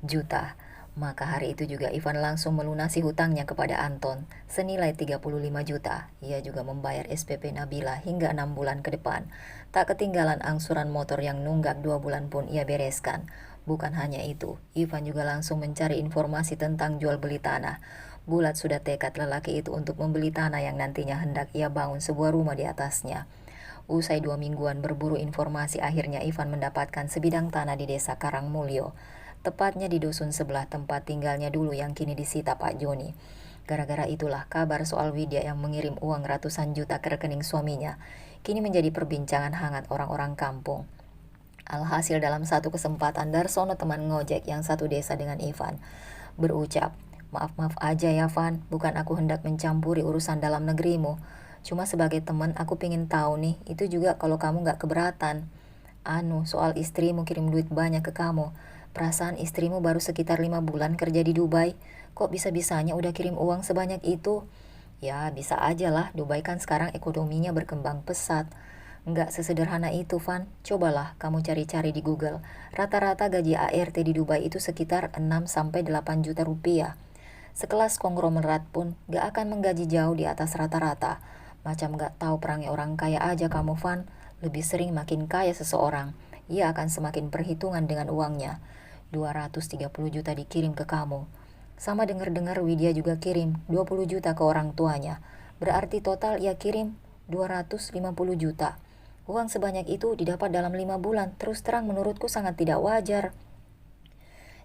juta. Maka hari itu juga Ivan langsung melunasi hutangnya kepada Anton, senilai 35 juta. Ia juga membayar SPP Nabila hingga 6 bulan ke depan. Tak ketinggalan angsuran motor yang nunggak 2 bulan pun ia bereskan. Bukan hanya itu, Ivan juga langsung mencari informasi tentang jual beli tanah. Bulat sudah tekad lelaki itu untuk membeli tanah yang nantinya hendak ia bangun sebuah rumah di atasnya. Usai 2 mingguan berburu informasi, akhirnya Ivan mendapatkan sebidang tanah di desa Karangmulyo. Tepatnya di dusun sebelah tempat tinggalnya dulu yang kini disita Pak Joni. Gara-gara itulah kabar soal Widya yang mengirim uang ratusan juta ke rekening suaminya kini menjadi perbincangan hangat orang-orang kampung. Alhasil dalam satu kesempatan Darsono, teman ngojek yang satu desa dengan Ivan, berucap, maaf aja ya Van, bukan aku hendak mencampuri urusan dalam negerimu. Cuma sebagai teman aku pingin tahu nih, itu juga kalau kamu gak keberatan. Soal istrimu kirim duit banyak ke kamu. Perasaan istrimu baru sekitar 5 bulan kerja di Dubai. Kok bisa-bisanya udah kirim uang sebanyak itu? Ya bisa aja lah, Dubai kan sekarang ekonominya berkembang pesat. Nggak sesederhana itu Van. Cobalah kamu cari-cari di Google. Rata-rata gaji ART di Dubai itu sekitar 6-8 juta rupiah. Sekelas konglomerat pun gak akan menggaji jauh di atas rata-rata. Macam gak tahu perangnya orang kaya aja kamu Van. Lebih sering makin kaya seseorang, ia akan semakin perhitungan dengan uangnya. 230 juta dikirim ke kamu. Sama dengar-dengar Widya juga kirim 20 juta ke orang tuanya. Berarti total ia kirim 250 juta. Uang sebanyak itu didapat dalam 5 bulan. Terus terang menurutku sangat tidak wajar.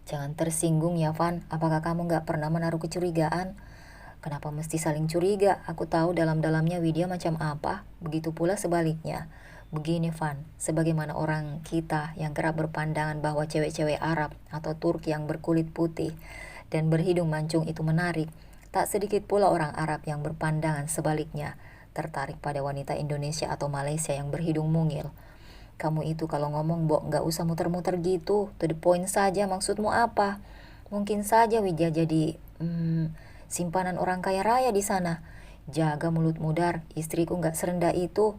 Jangan tersinggung ya Van, apakah kamu gak pernah menaruh kecurigaan? Kenapa mesti saling curiga? Aku tahu dalam-dalamnya Widya macam apa. Begitu pula sebaliknya. Begini Van, sebagaimana orang kita yang kerap berpandangan bahwa cewek-cewek Arab atau Turki yang berkulit putih dan berhidung mancung itu menarik, tak sedikit pula orang Arab yang berpandangan sebaliknya, tertarik pada wanita Indonesia atau Malaysia yang berhidung mungil. Kamu itu kalau ngomong gak usah muter-muter gitu, to the point saja, maksudmu apa? Mungkin saja Widya jadi simpanan orang kaya raya di sana. Jaga mulutmu Dar, istriku gak serendah itu.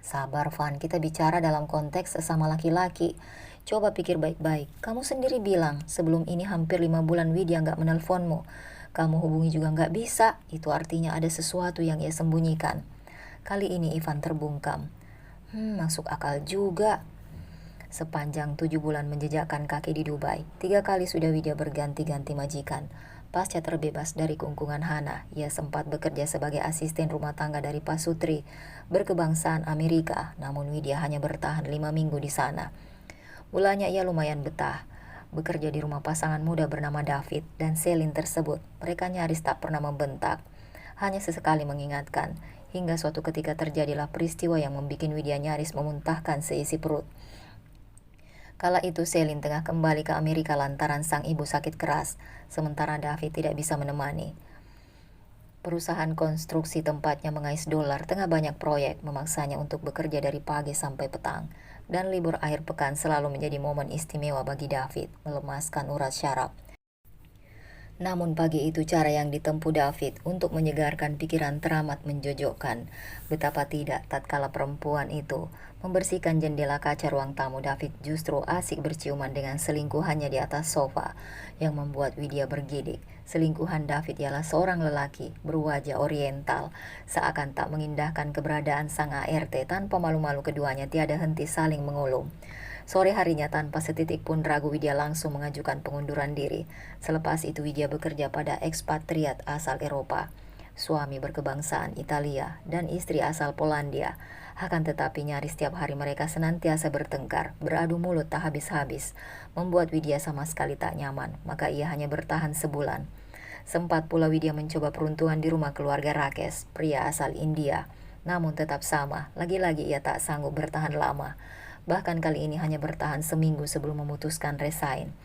Sabar Van, kita bicara dalam konteks sesama laki-laki. Coba pikir baik-baik. Kamu sendiri bilang sebelum ini hampir 5 bulan Widya gak menelponmu. Kamu hubungi juga gak bisa. Itu artinya ada sesuatu yang ia sembunyikan. Kali ini Ivan terbungkam. Masuk akal juga. Sepanjang 7 bulan menjejakkan kaki di Dubai, 3 kali sudah Widya berganti-ganti majikan. Pasca terbebas dari kungkungan Hana, ia sempat bekerja sebagai asisten rumah tangga dari Pak Sutri, berkebangsaan Amerika, namun Widya hanya bertahan 5 minggu di sana. Mulanya ia lumayan betah, bekerja di rumah pasangan muda bernama David dan Selin tersebut. Mereka nyaris tak pernah membentak, hanya sesekali mengingatkan, hingga suatu ketika terjadilah peristiwa yang membuat Widya nyaris memuntahkan seisi perut. Kala itu Selin tengah kembali ke Amerika lantaran sang ibu sakit keras, sementara David tidak bisa menemani. Perusahaan konstruksi tempatnya mengais dolar tengah banyak proyek memaksanya untuk bekerja dari pagi sampai petang, dan libur akhir pekan selalu menjadi momen istimewa bagi David melemaskan urat syaraf. Namun pagi itu cara yang ditempuh David untuk menyegarkan pikiran teramat menjojokkan. Betapa tidak tatkala perempuan itu membersihkan jendela kaca ruang tamu, David justru asik berciuman dengan selingkuhannya di atas sofa, yang membuat Widya bergidik. Selingkuhan David ialah seorang lelaki berwajah oriental, seakan tak mengindahkan keberadaan sang ART. Tanpa malu-malu keduanya tiada henti saling mengulum. Sore harinya tanpa setitik pun ragu Widya langsung mengajukan pengunduran diri. Selepas itu Widya bekerja pada ekspatriat asal Eropa. Suami berkebangsaan Italia dan istri asal Polandia. Akan tetapi nyaris setiap hari mereka senantiasa bertengkar, beradu mulut tak habis-habis, membuat Widya sama sekali tak nyaman, maka ia hanya bertahan sebulan. Sempat pula Widya mencoba peruntungan di rumah keluarga Rakes, pria asal India. Namun tetap sama, lagi-lagi ia tak sanggup bertahan lama. Bahkan kali ini hanya bertahan seminggu sebelum memutuskan resign.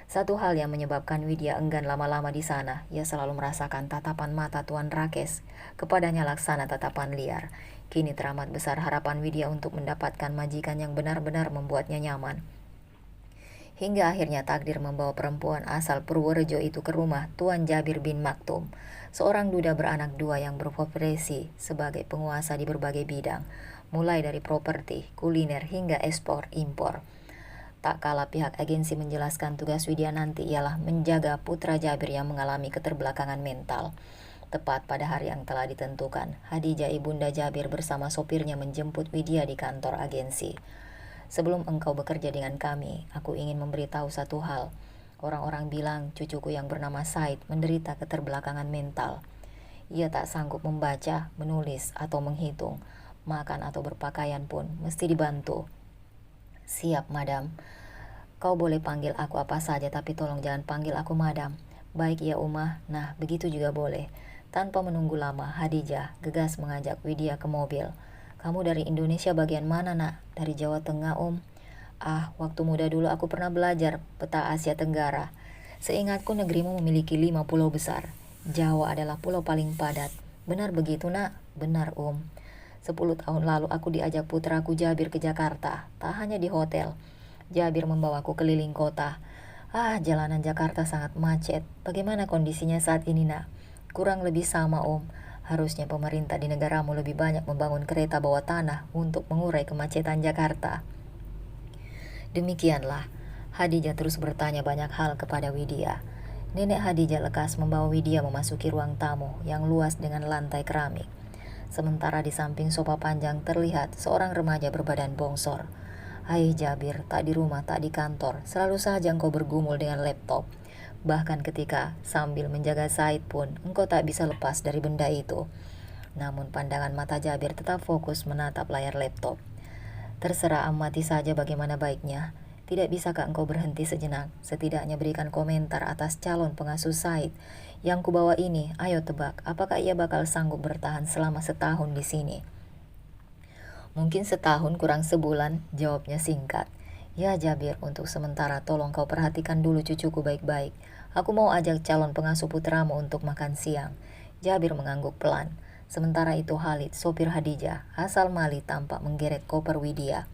Satu hal yang menyebabkan Widya enggan lama-lama di sana, ia selalu merasakan tatapan mata Tuan Rakes. Kepadanya laksana tatapan liar. Kini teramat besar harapan Widya untuk mendapatkan majikan yang benar-benar membuatnya nyaman. Hingga akhirnya takdir membawa perempuan asal Purworejo itu ke rumah Tuan Jabir bin Maktum, seorang duda beranak dua yang berprofesi sebagai penguasa di berbagai bidang, mulai dari properti, kuliner hingga ekspor-impor. Tak kalah pihak agensi menjelaskan tugas Widya nanti ialah menjaga putra Jabir yang mengalami keterbelakangan mental. Tepat pada hari yang telah ditentukan, Hadijah ibunda Jabir bersama sopirnya menjemput Widya di kantor agensi. Sebelum engkau bekerja dengan kami, aku ingin memberitahu satu hal. Orang-orang bilang cucuku yang bernama Said menderita keterbelakangan mental. Ia tak sanggup membaca, menulis, atau menghitung. Makan atau berpakaian pun mesti dibantu. Siap, madam. Kau boleh panggil aku apa saja, tapi tolong jangan panggil aku madam. Baik ya Umah, nah begitu juga boleh. Tanpa menunggu lama, Hadijah gegas mengajak Widya ke mobil. Kamu dari Indonesia bagian mana nak? Dari Jawa Tengah Ah, waktu muda dulu aku pernah belajar peta Asia Tenggara. Seingatku negerimu memiliki 5 pulau besar. Jawa adalah pulau paling padat. Benar begitu nak? Benar 10 tahun lalu aku diajak putraku Jabir ke Jakarta. Tak hanya di hotel, Jabir membawaku keliling kota. Jalanan Jakarta sangat macet. Bagaimana kondisinya saat ini nak? Kurang lebih sama Harusnya pemerintah di negaramu lebih banyak membangun kereta bawah tanah untuk mengurai kemacetan Jakarta. Demikianlah, Hadijah terus bertanya banyak hal kepada Widya. Nenek Hadijah lekas membawa Widya memasuki ruang tamu yang luas dengan lantai keramik. Sementara di samping sofa panjang terlihat seorang remaja berbadan bongsor. Hai Jabir, tak di rumah, tak di kantor, selalu saja engkau bergumul dengan laptop. Bahkan ketika sambil menjaga Said pun, engkau tak bisa lepas dari benda itu. Namun pandangan mata Jabir tetap fokus menatap layar laptop. Terserah amati saja bagaimana baiknya. Tidak bisakah engkau berhenti sejenak, setidaknya berikan komentar atas calon pengasuh Said yang kubawa ini. Ayo tebak, apakah ia bakal sanggup bertahan selama setahun di sini? Mungkin setahun kurang sebulan, jawabnya singkat. Ya Jabir, untuk sementara tolong kau perhatikan dulu cucuku baik-baik. Aku mau ajak calon pengasuh putramu untuk makan siang. Jabir mengangguk pelan. Sementara itu Khalid, sopir Hadijah, asal Mali, tampak menggeret koper Widya.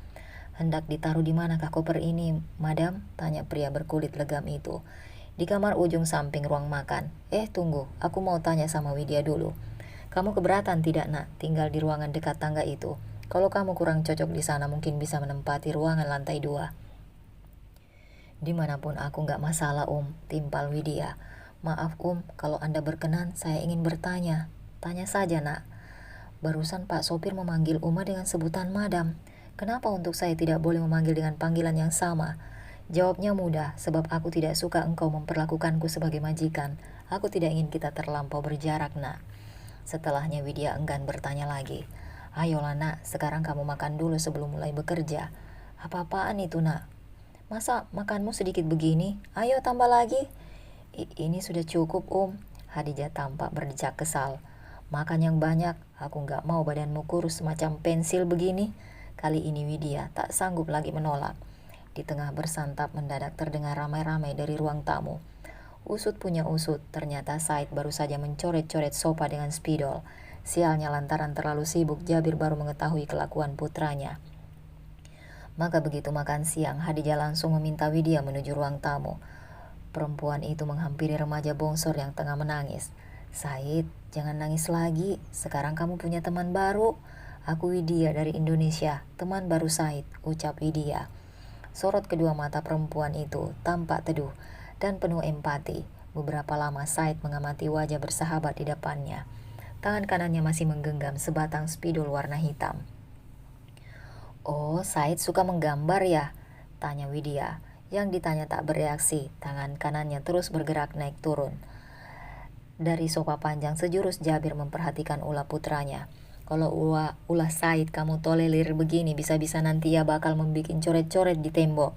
Hendak ditaruh di manakah koper ini, madam? Tanya pria berkulit legam itu. Di kamar ujung samping ruang makan. Tunggu, aku mau tanya sama Widya dulu. Kamu keberatan tidak nak, tinggal di ruangan dekat tangga itu? Kalau kamu kurang cocok di sana, mungkin bisa menempati ruangan lantai 2. Dimanapun aku nggak masalah timpal Widya. Maaf kalau Anda berkenan, saya ingin bertanya. Tanya saja nak. Barusan Pak sopir memanggil Uma dengan sebutan madam. Kenapa untuk saya tidak boleh memanggil dengan panggilan yang sama? Jawabnya mudah, sebab aku tidak suka engkau memperlakukanku sebagai majikan. Aku tidak ingin kita terlampau berjarak, nak. Setelahnya Widya enggan bertanya lagi. Ayolah nak, sekarang kamu makan dulu sebelum mulai bekerja. Apa-apaan itu nak? Masa makanmu sedikit begini? Ayo tambah lagi. Ini sudah cukup Hadijah tampak berdecak kesal. Makan yang banyak, aku gak mau badanmu kurus semacam pensil begini. Kali ini Widya tak sanggup lagi menolak. Di tengah bersantap mendadak terdengar ramai-ramai dari ruang tamu. Usut punya usut, ternyata Said baru saja mencoret-coret sofa dengan spidol. Sialnya lantaran terlalu sibuk, Jabir baru mengetahui kelakuan putranya. Maka begitu makan siang, Hadijah langsung meminta Widya menuju ruang tamu. Perempuan itu menghampiri remaja bongsor yang tengah menangis. Said, jangan nangis lagi. Sekarang kamu punya teman baru. Aku Widya dari Indonesia, teman baru Said, ucap Widya. Sorot kedua mata perempuan itu tampak teduh dan penuh empati. Beberapa lama Said mengamati wajah bersahabat di depannya. Tangan kanannya masih menggenggam sebatang spidol warna hitam. Oh, Said suka menggambar ya? Tanya Widya. Yang ditanya tak bereaksi, tangan kanannya terus bergerak naik turun. Dari sofa panjang sejurus Jabir memperhatikan ulah putranya. Kalau ulah Said kamu tolerir begini, bisa-bisa nanti ia bakal membuat coret-coret di tembok.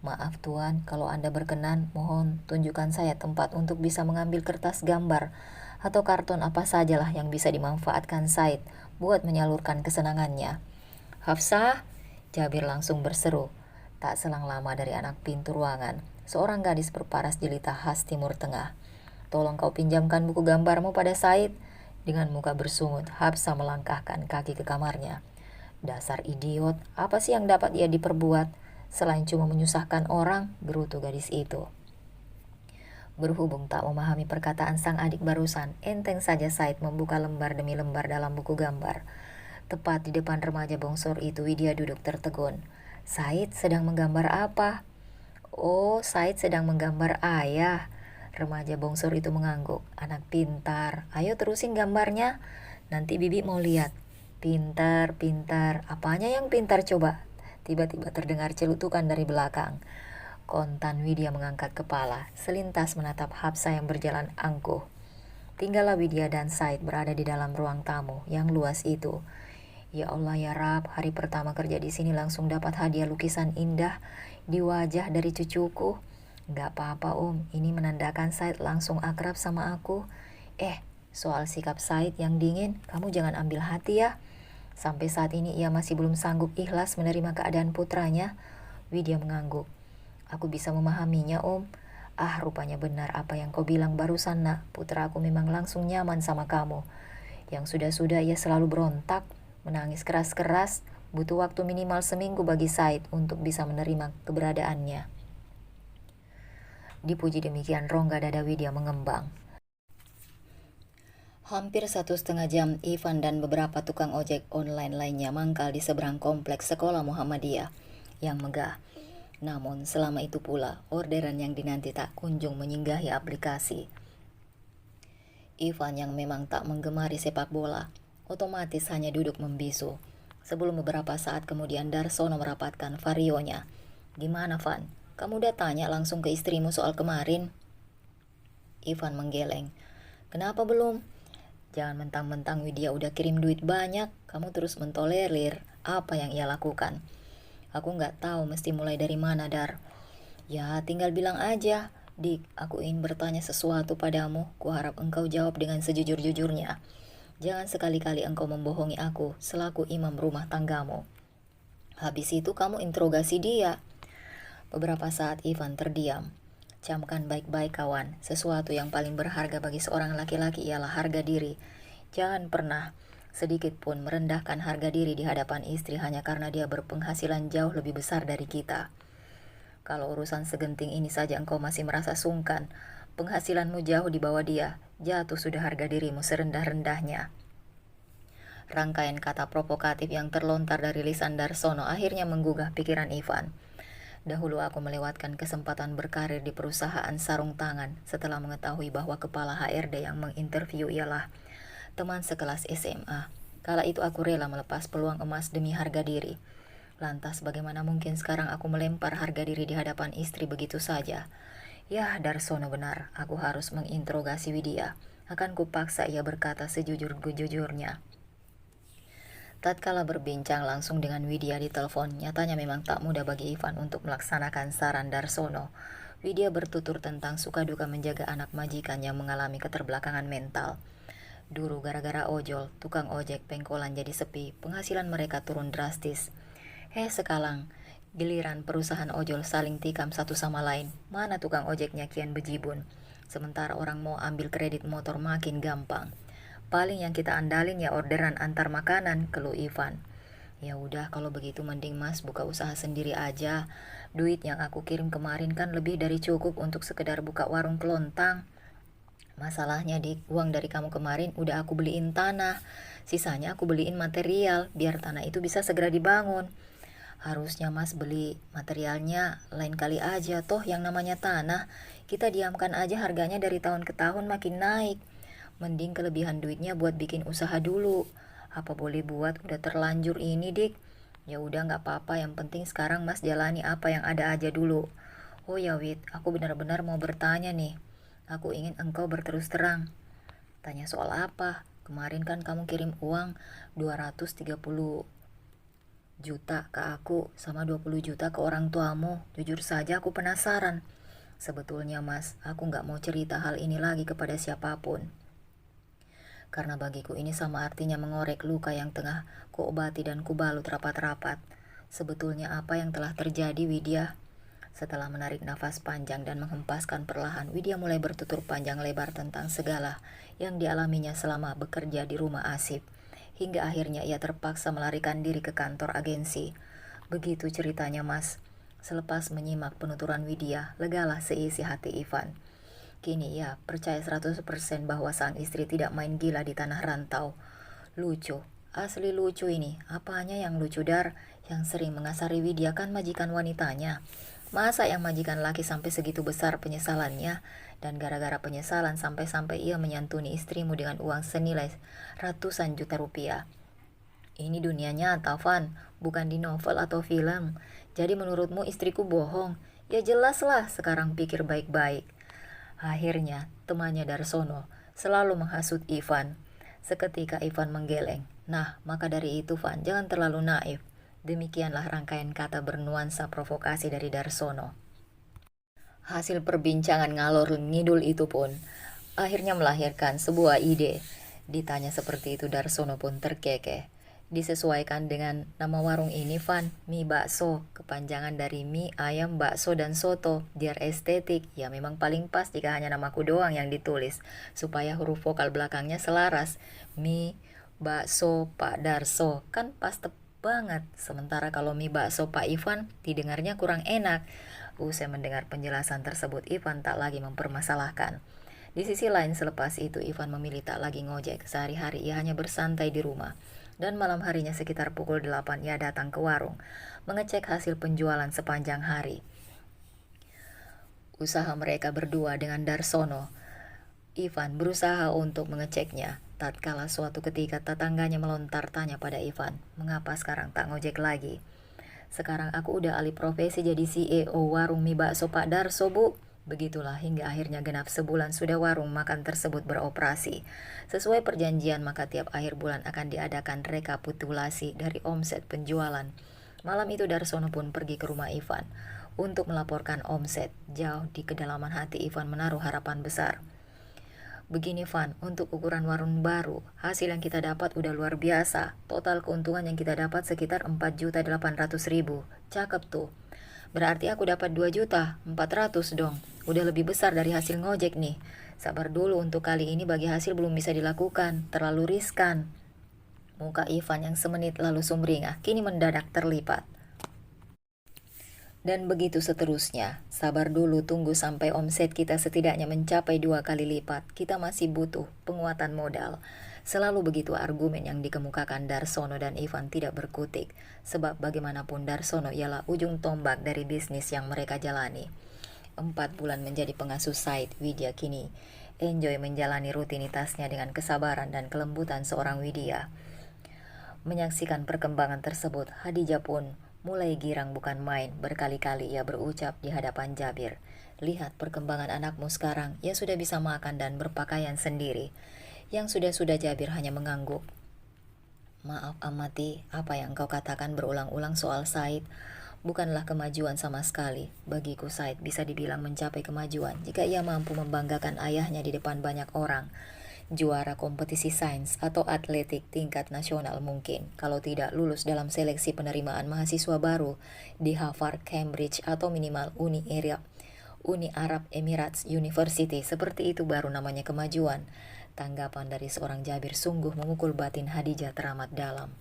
Maaf tuan, kalau Anda berkenan, mohon tunjukkan saya tempat untuk bisa mengambil kertas gambar atau karton apa sajalah yang bisa dimanfaatkan Said buat menyalurkan kesenangannya. Hafsah, Jabir langsung berseru. Tak selang lama dari anak pintu ruangan, seorang gadis berparas jelita khas Timur Tengah. Tolong kau pinjamkan buku gambarmu pada Said. Dengan muka bersungut, Hafsah melangkahkan kaki ke kamarnya. Dasar idiot, apa sih yang dapat ia diperbuat? Selain cuma menyusahkan orang, gerutu gadis itu. Berhubung tak memahami perkataan sang adik barusan, enteng saja Said membuka lembar demi lembar dalam buku gambar. Tepat di depan remaja bongsor itu Widya duduk tertegun. Said sedang menggambar apa? Oh, Said sedang menggambar ayah. Remaja bongsor itu mengangguk. Anak pintar, ayo terusin gambarnya. Nanti bibi mau lihat. Pintar, pintar. Apanya yang pintar coba? Tiba-tiba terdengar celutukan dari belakang. Kontan Widya mengangkat kepala, selintas menatap Hafsah yang berjalan angkuh. Tinggallah Widya dan Said berada di dalam ruang tamu yang luas itu. Ya Allah ya Rab, hari pertama kerja di sini langsung dapat hadiah lukisan indah di wajah dari cucuku. Gak apa-apa ini menandakan Said langsung akrab sama aku. Soal sikap Said yang dingin, kamu jangan ambil hati ya. Sampai saat ini ia masih belum sanggup ikhlas menerima keadaan putranya. Widya mengangguk. Aku bisa memahaminya rupanya benar apa yang kau bilang barusan nak. Putra aku memang langsung nyaman sama kamu. Yang sudah-sudah ia selalu berontak, menangis keras-keras. Butuh waktu minimal seminggu bagi Said untuk bisa menerima keberadaannya. Dipuji demikian rongga dada Widya mengembang. Hampir 1,5 jam Ivan dan beberapa tukang ojek online lainnya mangkal di seberang kompleks sekolah Muhammadiyah yang megah. Namun selama itu pula orderan yang dinanti tak kunjung menyinggahi aplikasi. Ivan yang memang tak menggemari sepak bola otomatis hanya duduk membisu. Sebelum beberapa saat kemudian Darsono merapatkan varionya. Gimana Van? Kamu udah tanya langsung ke istrimu soal kemarin? Ivan menggeleng. Kenapa belum? Jangan mentang-mentang Widya udah kirim duit banyak, kamu terus mentolerir apa yang ia lakukan. Aku gak tahu mesti mulai dari mana, Dar. Ya, tinggal bilang aja. Dik, aku ingin bertanya sesuatu padamu. Kuharap engkau jawab dengan sejujur-jujurnya. Jangan sekali-kali engkau membohongi aku selaku imam rumah tanggamu. Habis itu kamu interogasi dia. Beberapa saat Ivan terdiam. Camkan baik-baik kawan, sesuatu yang paling berharga bagi seorang laki-laki ialah harga diri. Jangan pernah sedikit pun merendahkan harga diri di hadapan istri hanya karena dia berpenghasilan jauh lebih besar dari kita. Kalau urusan segenting ini saja engkau masih merasa sungkan, penghasilanmu jauh di bawah dia, jatuh sudah harga dirimu serendah-rendahnya. Rangkaian kata provokatif yang terlontar dari lisan Darsono akhirnya menggugah pikiran Ivan. Dahulu aku melewatkan kesempatan berkarir di perusahaan sarung tangan setelah mengetahui bahwa kepala HRD yang menginterview ialah teman sekelas SMA. Kala itu aku rela melepas peluang emas demi harga diri. Lantas bagaimana mungkin sekarang aku melempar harga diri di hadapan istri begitu saja? "Yah, Darsono benar, aku harus menginterogasi Widya. Akan kupaksa ia berkata sejujur-jujurnya." Tatkala berbincang langsung dengan Widya di telepon, nyatanya memang tak mudah bagi Ivan untuk melaksanakan saran Darsono. Widya bertutur tentang suka duka menjaga anak majikan yang mengalami keterbelakangan mental. Dulu gara-gara ojol, tukang ojek pengkolan jadi sepi, penghasilan mereka turun drastis. Sekarang, giliran perusahaan ojol saling tikam satu sama lain, mana tukang ojeknya kian bejibun. Sementara orang mau ambil kredit motor makin gampang. Paling yang kita andalin ya orderan antar makanan, keluh Ivan. "Ya udah kalau begitu mending Mas buka usaha sendiri aja. Duit yang aku kirim kemarin kan lebih dari cukup untuk sekedar buka warung kelontang. Masalahnya dik, uang dari kamu kemarin udah aku beliin tanah. Sisanya aku beliin material, biar tanah itu bisa segera dibangun. Harusnya Mas beli materialnya lain kali aja, toh yang namanya tanah. Kita diamkan aja harganya dari tahun ke tahun makin naik. Mending kelebihan duitnya buat bikin usaha dulu. Apa boleh buat, udah terlanjur ini dik." "Ya udah nggak apa-apa, yang penting sekarang Mas jalani apa yang ada aja dulu." "Oh ya Wid, aku benar-benar mau bertanya nih. Aku ingin engkau berterus terang." "Tanya soal apa? Kemarin kan kamu kirim uang 230 juta ke aku sama 20 juta ke orang tuamu. Jujur saja aku penasaran. Sebetulnya Mas, aku nggak mau cerita hal ini lagi kepada siapapun. Karena bagiku ini sama artinya mengorek luka yang tengah kuobati dan kubalut rapat-rapat. Sebetulnya apa yang telah terjadi Widya?" Setelah menarik nafas panjang dan menghempaskan perlahan, Widya mulai bertutur panjang lebar tentang segala yang dialaminya selama bekerja di rumah Asif. Hingga akhirnya ia terpaksa melarikan diri ke kantor agensi. Begitu ceritanya Mas. Selepas menyimak penuturan Widya, legalah seisi hati Ivan. Kini ia percaya 100% bahwa sang istri tidak main gila di tanah rantau. Lucu, asli lucu ini. Apanya yang lucu Dar? Yang sering mengasari Widya kan majikan wanitanya. Masa yang majikan laki sampai segitu besar penyesalannya? Dan gara-gara penyesalan sampai-sampai ia menyantuni istrimu dengan uang senilai ratusan juta rupiah. Ini dunia nyata, Van, bukan di novel atau film. Jadi menurutmu istriku bohong? Ya jelaslah, sekarang pikir baik-baik. Akhirnya, temannya Darsono selalu menghasut Ivan. Seketika Ivan menggeleng. "Nah, maka dari itu Van, jangan terlalu naif." Demikianlah rangkaian kata bernuansa provokasi dari Darsono. Hasil perbincangan ngalor ngidul itu pun akhirnya melahirkan sebuah ide. Ditanya seperti itu, Darsono pun terkekeh. Disesuaikan dengan nama warung ini Van, mie bakso, kepanjangan dari mie, ayam, bakso, dan soto. Biar estetik, ya memang paling pas jika hanya namaku doang yang ditulis, supaya huruf vokal belakangnya selaras. Mie, bakso, Pak Darso, kan pas banget. Sementara kalau mie bakso Pak Ivan, didengarnya kurang enak. Usai mendengar penjelasan tersebut, Ivan tak lagi mempermasalahkan. Di sisi lain, selepas itu Ivan memilih tak lagi ngojek. Sehari-hari ia hanya bersantai di rumah. Dan malam harinya sekitar pukul 8 ia datang ke warung, mengecek hasil penjualan sepanjang hari. Usaha mereka berdua dengan Darsono. Ivan berusaha untuk mengeceknya. Tatkala suatu ketika tetangganya melontar tanya pada Ivan, "Mengapa sekarang tak ngojek lagi?" "Sekarang aku udah alih profesi jadi CEO warung mie bakso Pak Darso, Bu." Begitulah hingga akhirnya genap sebulan sudah warung makan tersebut beroperasi. Sesuai perjanjian, maka tiap akhir bulan akan diadakan rekapitulasi dari omset penjualan. Malam itu Darsono pun pergi ke rumah Ivan untuk melaporkan omset. Jauh di kedalaman hati Ivan menaruh harapan besar. "Begini Van, untuk ukuran warung baru, hasil yang kita dapat udah luar biasa. Total keuntungan yang kita dapat sekitar 4.800.000. Cakep tuh. Berarti aku dapat 2.400.000 dong. Udah lebih besar dari hasil ngojek nih. Sabar dulu, untuk kali ini bagi hasil belum bisa dilakukan. Terlalu riskan." Muka Ivan yang semenit lalu sumringah, kini mendadak terlipat. "Dan begitu seterusnya. Sabar dulu, tunggu sampai omset kita setidaknya mencapai 2 kali lipat. Kita masih butuh penguatan modal." Selalu begitu argumen yang dikemukakan Darsono, dan Ivan tidak berkutik. Sebab bagaimanapun Darsono ialah ujung tombak dari bisnis yang mereka jalani. 4 bulan menjadi pengasuh Said, Widya kini enjoy menjalani rutinitasnya dengan kesabaran dan kelembutan seorang Widya. Menyaksikan perkembangan tersebut, Hadijah pun mulai girang bukan main. Berkali-kali ia berucap di hadapan Jabir, Lihat perkembangan anakmu sekarang, ia sudah bisa makan dan berpakaian sendiri. Yang sudah-sudah Jabir hanya mengangguk. Maaf amati, apa yang kau katakan berulang-ulang soal Said bukanlah kemajuan sama sekali. Bagiku Said bisa dibilang mencapai kemajuan jika ia mampu membanggakan ayahnya di depan banyak orang. Juara kompetisi sains atau atletik tingkat nasional mungkin, kalau tidak lulus dalam seleksi penerimaan mahasiswa baru di Harvard, Cambridge, atau minimal Uni Arab Emirates University, seperti itu baru namanya kemajuan. Tanggapan dari seorang Jabir sungguh memukul batin Khadijah teramat dalam.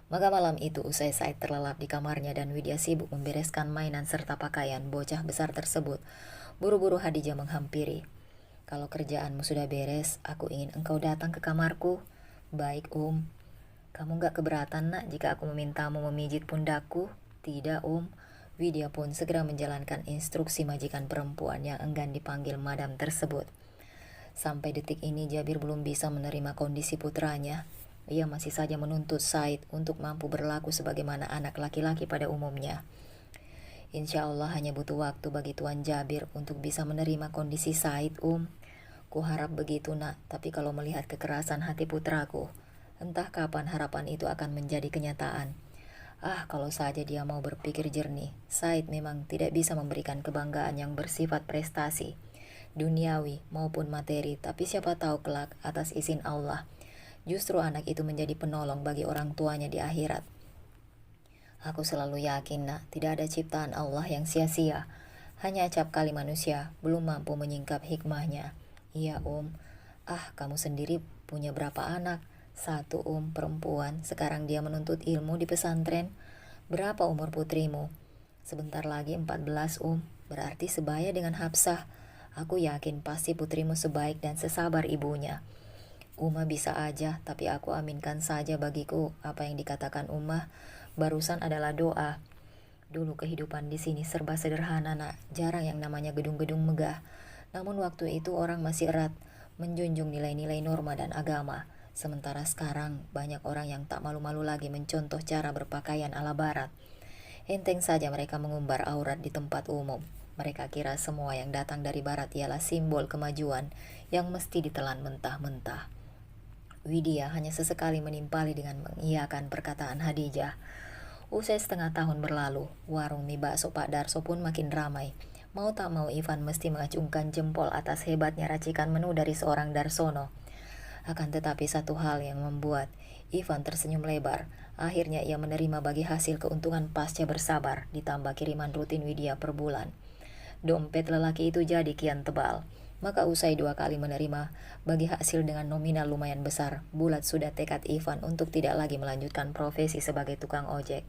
Maka malam itu usai Said terlelap di kamarnya dan Widya sibuk membereskan mainan serta pakaian bocah besar tersebut, buru-buru Khadijah menghampiri. Kalau kerjaanmu sudah beres, aku ingin engkau datang ke kamarku. Baik Kamu gak keberatan nak jika aku memintamu memijit pundakku? Tidak Widya pun segera menjalankan instruksi majikan perempuan yang enggan dipanggil madam tersebut. Sampai detik ini Jabir belum bisa menerima kondisi putranya. Ia masih saja menuntut Said untuk mampu berlaku sebagaimana anak laki-laki pada umumnya. Insya Allah hanya butuh waktu bagi Tuan Jabir untuk bisa menerima kondisi Said Ku harap begitu nak, tapi kalau melihat kekerasan hati putraku, entah kapan harapan itu akan menjadi kenyataan. Kalau saja dia mau berpikir jernih. Said memang tidak bisa memberikan kebanggaan yang bersifat prestasi, duniawi maupun materi, tapi siapa tahu kelak atas izin Allah, justru anak itu menjadi penolong bagi orang tuanya di akhirat. Aku selalu yakin nak, tidak ada ciptaan Allah yang sia-sia. Hanya acap kali manusia belum mampu menyingkap hikmahnya. Iya kamu sendiri punya berapa anak? 1 perempuan, sekarang dia menuntut ilmu di pesantren. Berapa umur putrimu? Sebentar lagi 14 berarti sebaya dengan Hafsah. Aku yakin pasti putrimu sebaik dan sesabar ibunya. Umah bisa aja, tapi aku aminkan saja bagiku apa yang dikatakan Umah barusan adalah doa. Dulu kehidupan di sini serba sederhana nak, jarang yang namanya gedung-gedung megah. Namun waktu itu orang masih erat menjunjung nilai-nilai norma dan agama. Sementara sekarang banyak orang yang tak malu-malu lagi mencontoh cara berpakaian ala barat. Enteng saja mereka mengumbar aurat di tempat umum. Mereka kira semua yang datang dari barat ialah simbol kemajuan yang mesti ditelan mentah-mentah. Widya hanya sesekali menimpali dengan mengiyakan perkataan Khadijah. Usai setengah tahun berlalu, warung mie bakso Pak Darso pun makin ramai. Mau tak mau Ivan mesti mengacungkan jempol atas hebatnya racikan menu dari seorang Darsono. Akan tetapi satu hal yang membuat Ivan tersenyum lebar. Akhirnya ia menerima bagi hasil keuntungan pasca bersabar ditambah kiriman rutin Widya per bulan. Dompet lelaki itu jadi kian tebal. Maka usai 2 kali menerima bagi hasil dengan nominal lumayan besar, bulat sudah tekad Ivan untuk tidak lagi melanjutkan profesi sebagai tukang ojek.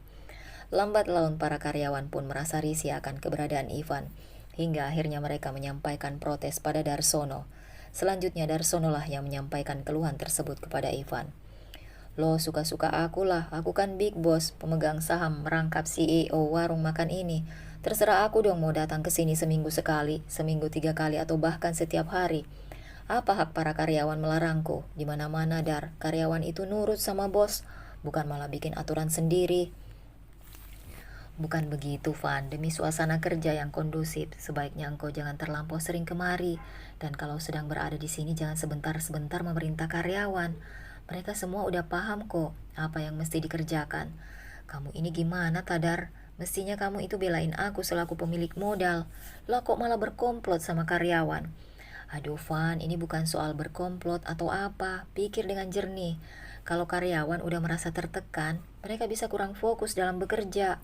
Lambat laun para karyawan pun merasa risih akan keberadaan Ivan, hingga akhirnya mereka menyampaikan protes pada Darsono. Selanjutnya Darsono lah yang menyampaikan keluhan tersebut kepada Ivan. Lo suka-suka aku lah, aku kan big boss, pemegang saham merangkap CEO warung makan ini. Terserah aku dong mau datang ke sini seminggu sekali, seminggu 3 kali atau bahkan setiap hari. Apa hak para karyawan melarangku? Di mana-mana Dar, karyawan itu nurut sama bos, bukan malah bikin aturan sendiri. Bukan begitu, Van. Demi suasana kerja yang kondusif, sebaiknya engkau jangan terlampau sering kemari. Dan kalau sedang berada di sini, jangan sebentar-sebentar memerintah karyawan. Mereka semua udah paham kok apa yang mesti dikerjakan. Kamu ini gimana, Tadar? Mestinya kamu itu belain aku selaku pemilik modal. Lah kok malah berkomplot sama karyawan? Aduh, Van, ini bukan soal berkomplot atau apa. Pikir dengan jernih. Kalau karyawan udah merasa tertekan, mereka bisa kurang fokus dalam bekerja.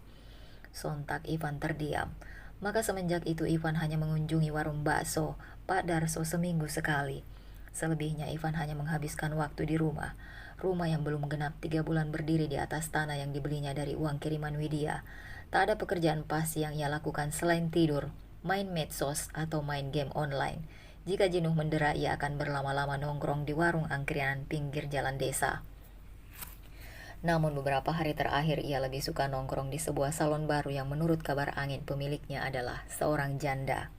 Sontak Ivan terdiam. Maka semenjak itu Ivan hanya mengunjungi warung bakso Pak Darso seminggu sekali. Selebihnya Ivan hanya menghabiskan waktu di rumah. Rumah yang belum genap 3 bulan berdiri di atas tanah yang dibelinya dari uang kiriman Widya. Tak ada pekerjaan pasti yang ia lakukan selain tidur, main medsos, atau main game online. Jika jenuh mendera, ia akan berlama-lama nongkrong di warung angkringan pinggir jalan desa. Namun beberapa hari terakhir ia lebih suka nongkrong di sebuah salon baru yang menurut kabar angin pemiliknya adalah seorang janda.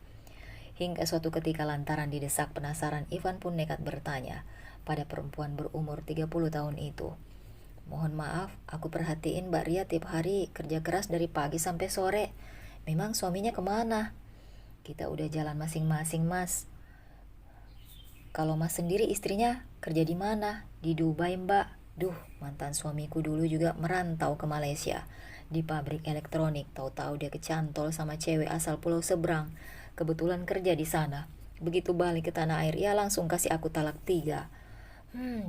Hingga suatu ketika lantaran didesak penasaran, Ivan pun nekat bertanya pada perempuan berumur 30 tahun itu. Mohon maaf, aku perhatiin Mbak Ria tiap hari kerja keras dari pagi sampai sore. Memang suaminya kemana? Kita udah jalan masing-masing, Mas. Kalau Mas sendiri istrinya kerja di mana? Di Dubai, Mbak. Duh, mantan suamiku dulu juga merantau ke Malaysia. Di pabrik elektronik, tahu-tahu dia kecantol sama cewek asal pulau seberang. Kebetulan kerja di sana. Begitu balik ke tanah air, ya langsung kasih aku talak 3.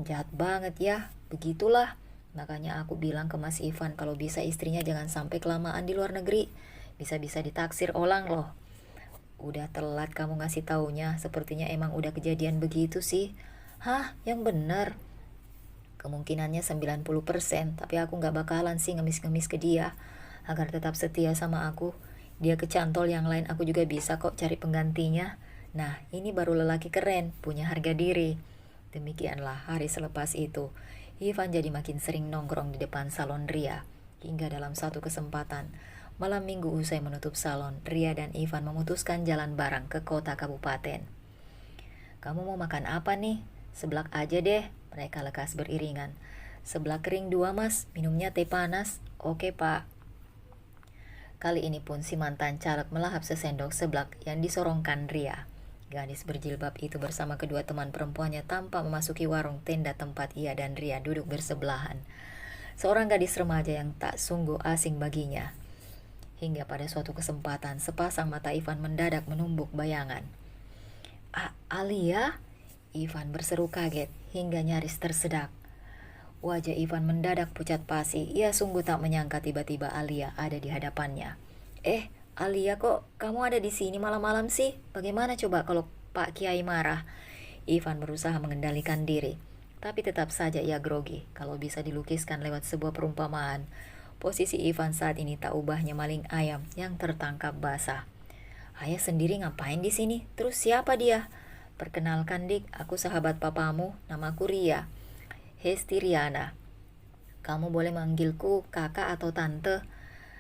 Jahat banget ya. Begitulah. Makanya aku bilang ke Mas Ivan kalau bisa istrinya jangan sampai kelamaan di luar negeri. Bisa-bisa ditaksir orang loh. Udah telat kamu ngasih taunya, sepertinya emang udah kejadian begitu sih. Hah, yang bener? Kemungkinannya 90%, tapi aku gak bakalan sih ngemis-ngemis ke dia. Agar tetap setia sama aku. Dia kecantol, yang lain aku juga bisa kok cari penggantinya. Nah, ini baru lelaki keren, punya harga diri. Demikianlah hari selepas itu. Ivan jadi makin sering nongkrong di depan salon Ria. Hingga dalam satu kesempatan, malam minggu usai menutup salon, Ria dan Ivan memutuskan jalan bareng ke kota kabupaten. Kamu mau makan apa nih? Seblak aja deh, mereka lekas beriringan. Seblak kering 2 Mas, minumnya teh panas. Oke Pak. Kali ini pun si mantan caleg melahap sesendok seblak yang disorongkan Ria. Gadis berjilbab itu bersama kedua teman perempuannya tanpa memasuki warung tenda tempat ia dan Ria duduk bersebelahan. Seorang gadis remaja yang tak sungguh asing baginya. Hingga pada suatu kesempatan, sepasang mata Ivan mendadak menumbuk bayangan. Alia? Ivan berseru kaget hingga nyaris tersedak. Wajah Ivan mendadak pucat pasi. Ia sungguh tak menyangka tiba-tiba Alia ada di hadapannya. Alia, kok kamu ada di sini malam-malam sih? Bagaimana coba kalau Pak Kiai marah? Ivan berusaha mengendalikan diri, tapi tetap saja ia grogi. Kalau bisa dilukiskan lewat sebuah perumpamaan, posisi Ivan saat ini tak ubahnya maling ayam yang tertangkap basah. Ayah sendiri ngapain di sini? Terus siapa dia? Perkenalkan Dik, aku sahabat papamu, namaku Ria. Hesti Riana. Kamu boleh manggilku kakak atau tante.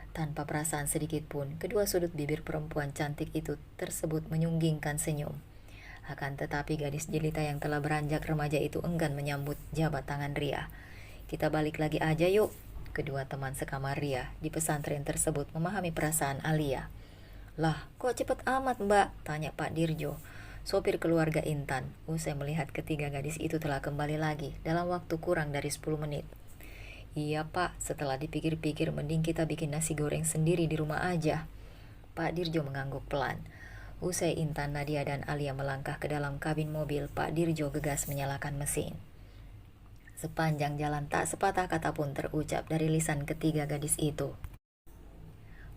Tanpa perasaan sedikit pun, kedua sudut bibir perempuan cantik itu tersebut menyunggingkan senyum. Akan tetapi gadis jelita yang telah beranjak remaja itu enggan menyambut jabat tangan Ria. Kita balik lagi aja yuk. Kedua teman sekamar Ria di pesantren tersebut memahami perasaan Alia. Lah, kok cepet amat Mbak? Tanya Pak Dirjo, sopir keluarga Intan, usai melihat ketiga gadis itu telah kembali lagi dalam waktu kurang dari 10 menit. Iya Pak, setelah dipikir-pikir mending kita bikin nasi goreng sendiri di rumah aja. Pak Dirjo mengangguk pelan. Usai Intan, Nadia dan Alia melangkah ke dalam kabin mobil, Pak Dirjo gegas menyalakan mesin. Sepanjang jalan tak sepatah kata pun terucap dari lisan ketiga gadis itu.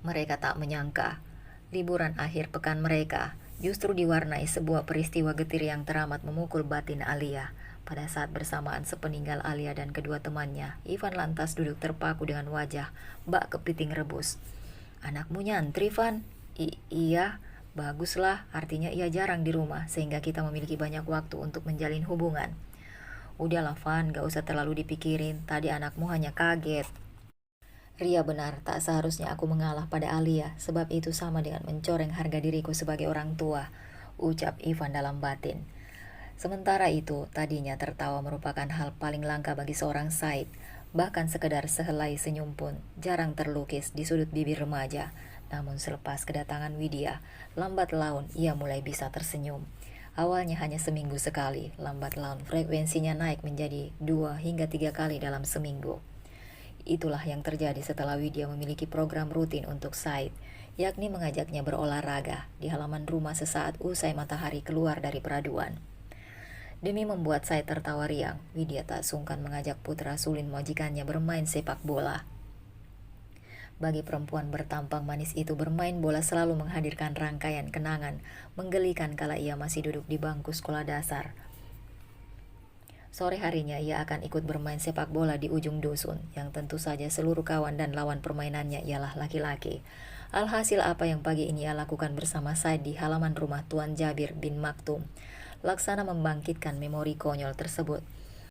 Mereka tak menyangka, liburan akhir pekan mereka justru diwarnai sebuah peristiwa getir yang teramat memukul batin Alia. Pada saat bersamaan sepeninggal Alia dan kedua temannya, Ivan lantas duduk terpaku dengan wajah bak kepiting rebus. Anakmu nyantri, Van? Iya, baguslah, artinya ia jarang di rumah, sehingga kita memiliki banyak waktu untuk menjalin hubungan. Udahlah Van, gak usah terlalu dipikirin, tadi anakmu hanya kaget. Ria benar, tak seharusnya aku mengalah pada Alia, sebab itu sama dengan mencoreng harga diriku sebagai orang tua, ucap Ivan dalam batin. Sementara itu, tadinya tertawa merupakan hal paling langka bagi seorang Said. Bahkan sekedar sehelai senyum pun jarang terlukis di sudut bibir remaja. Namun selepas kedatangan Widya, lambat laun ia mulai bisa tersenyum. Awalnya hanya seminggu sekali, lambat laun frekuensinya naik menjadi 2 hingga 3 kali dalam seminggu. Itulah yang terjadi setelah Widya memiliki program rutin untuk Said, yakni mengajaknya berolahraga di halaman rumah sesaat usai matahari keluar dari peraduan. Demi membuat Said tertawa riang, Widya tak sungkan mengajak putra sulin majikannya bermain sepak bola. Bagi perempuan bertampang manis itu, bermain bola selalu menghadirkan rangkaian kenangan menggelikan kala ia masih duduk di bangku sekolah dasar. Sore harinya ia akan ikut bermain sepak bola di ujung dusun, yang tentu saja seluruh kawan dan lawan permainannya ialah laki-laki. Alhasil apa yang pagi ini ia lakukan bersama Said di halaman rumah Tuan Jabir bin Maktum, laksana membangkitkan memori konyol tersebut.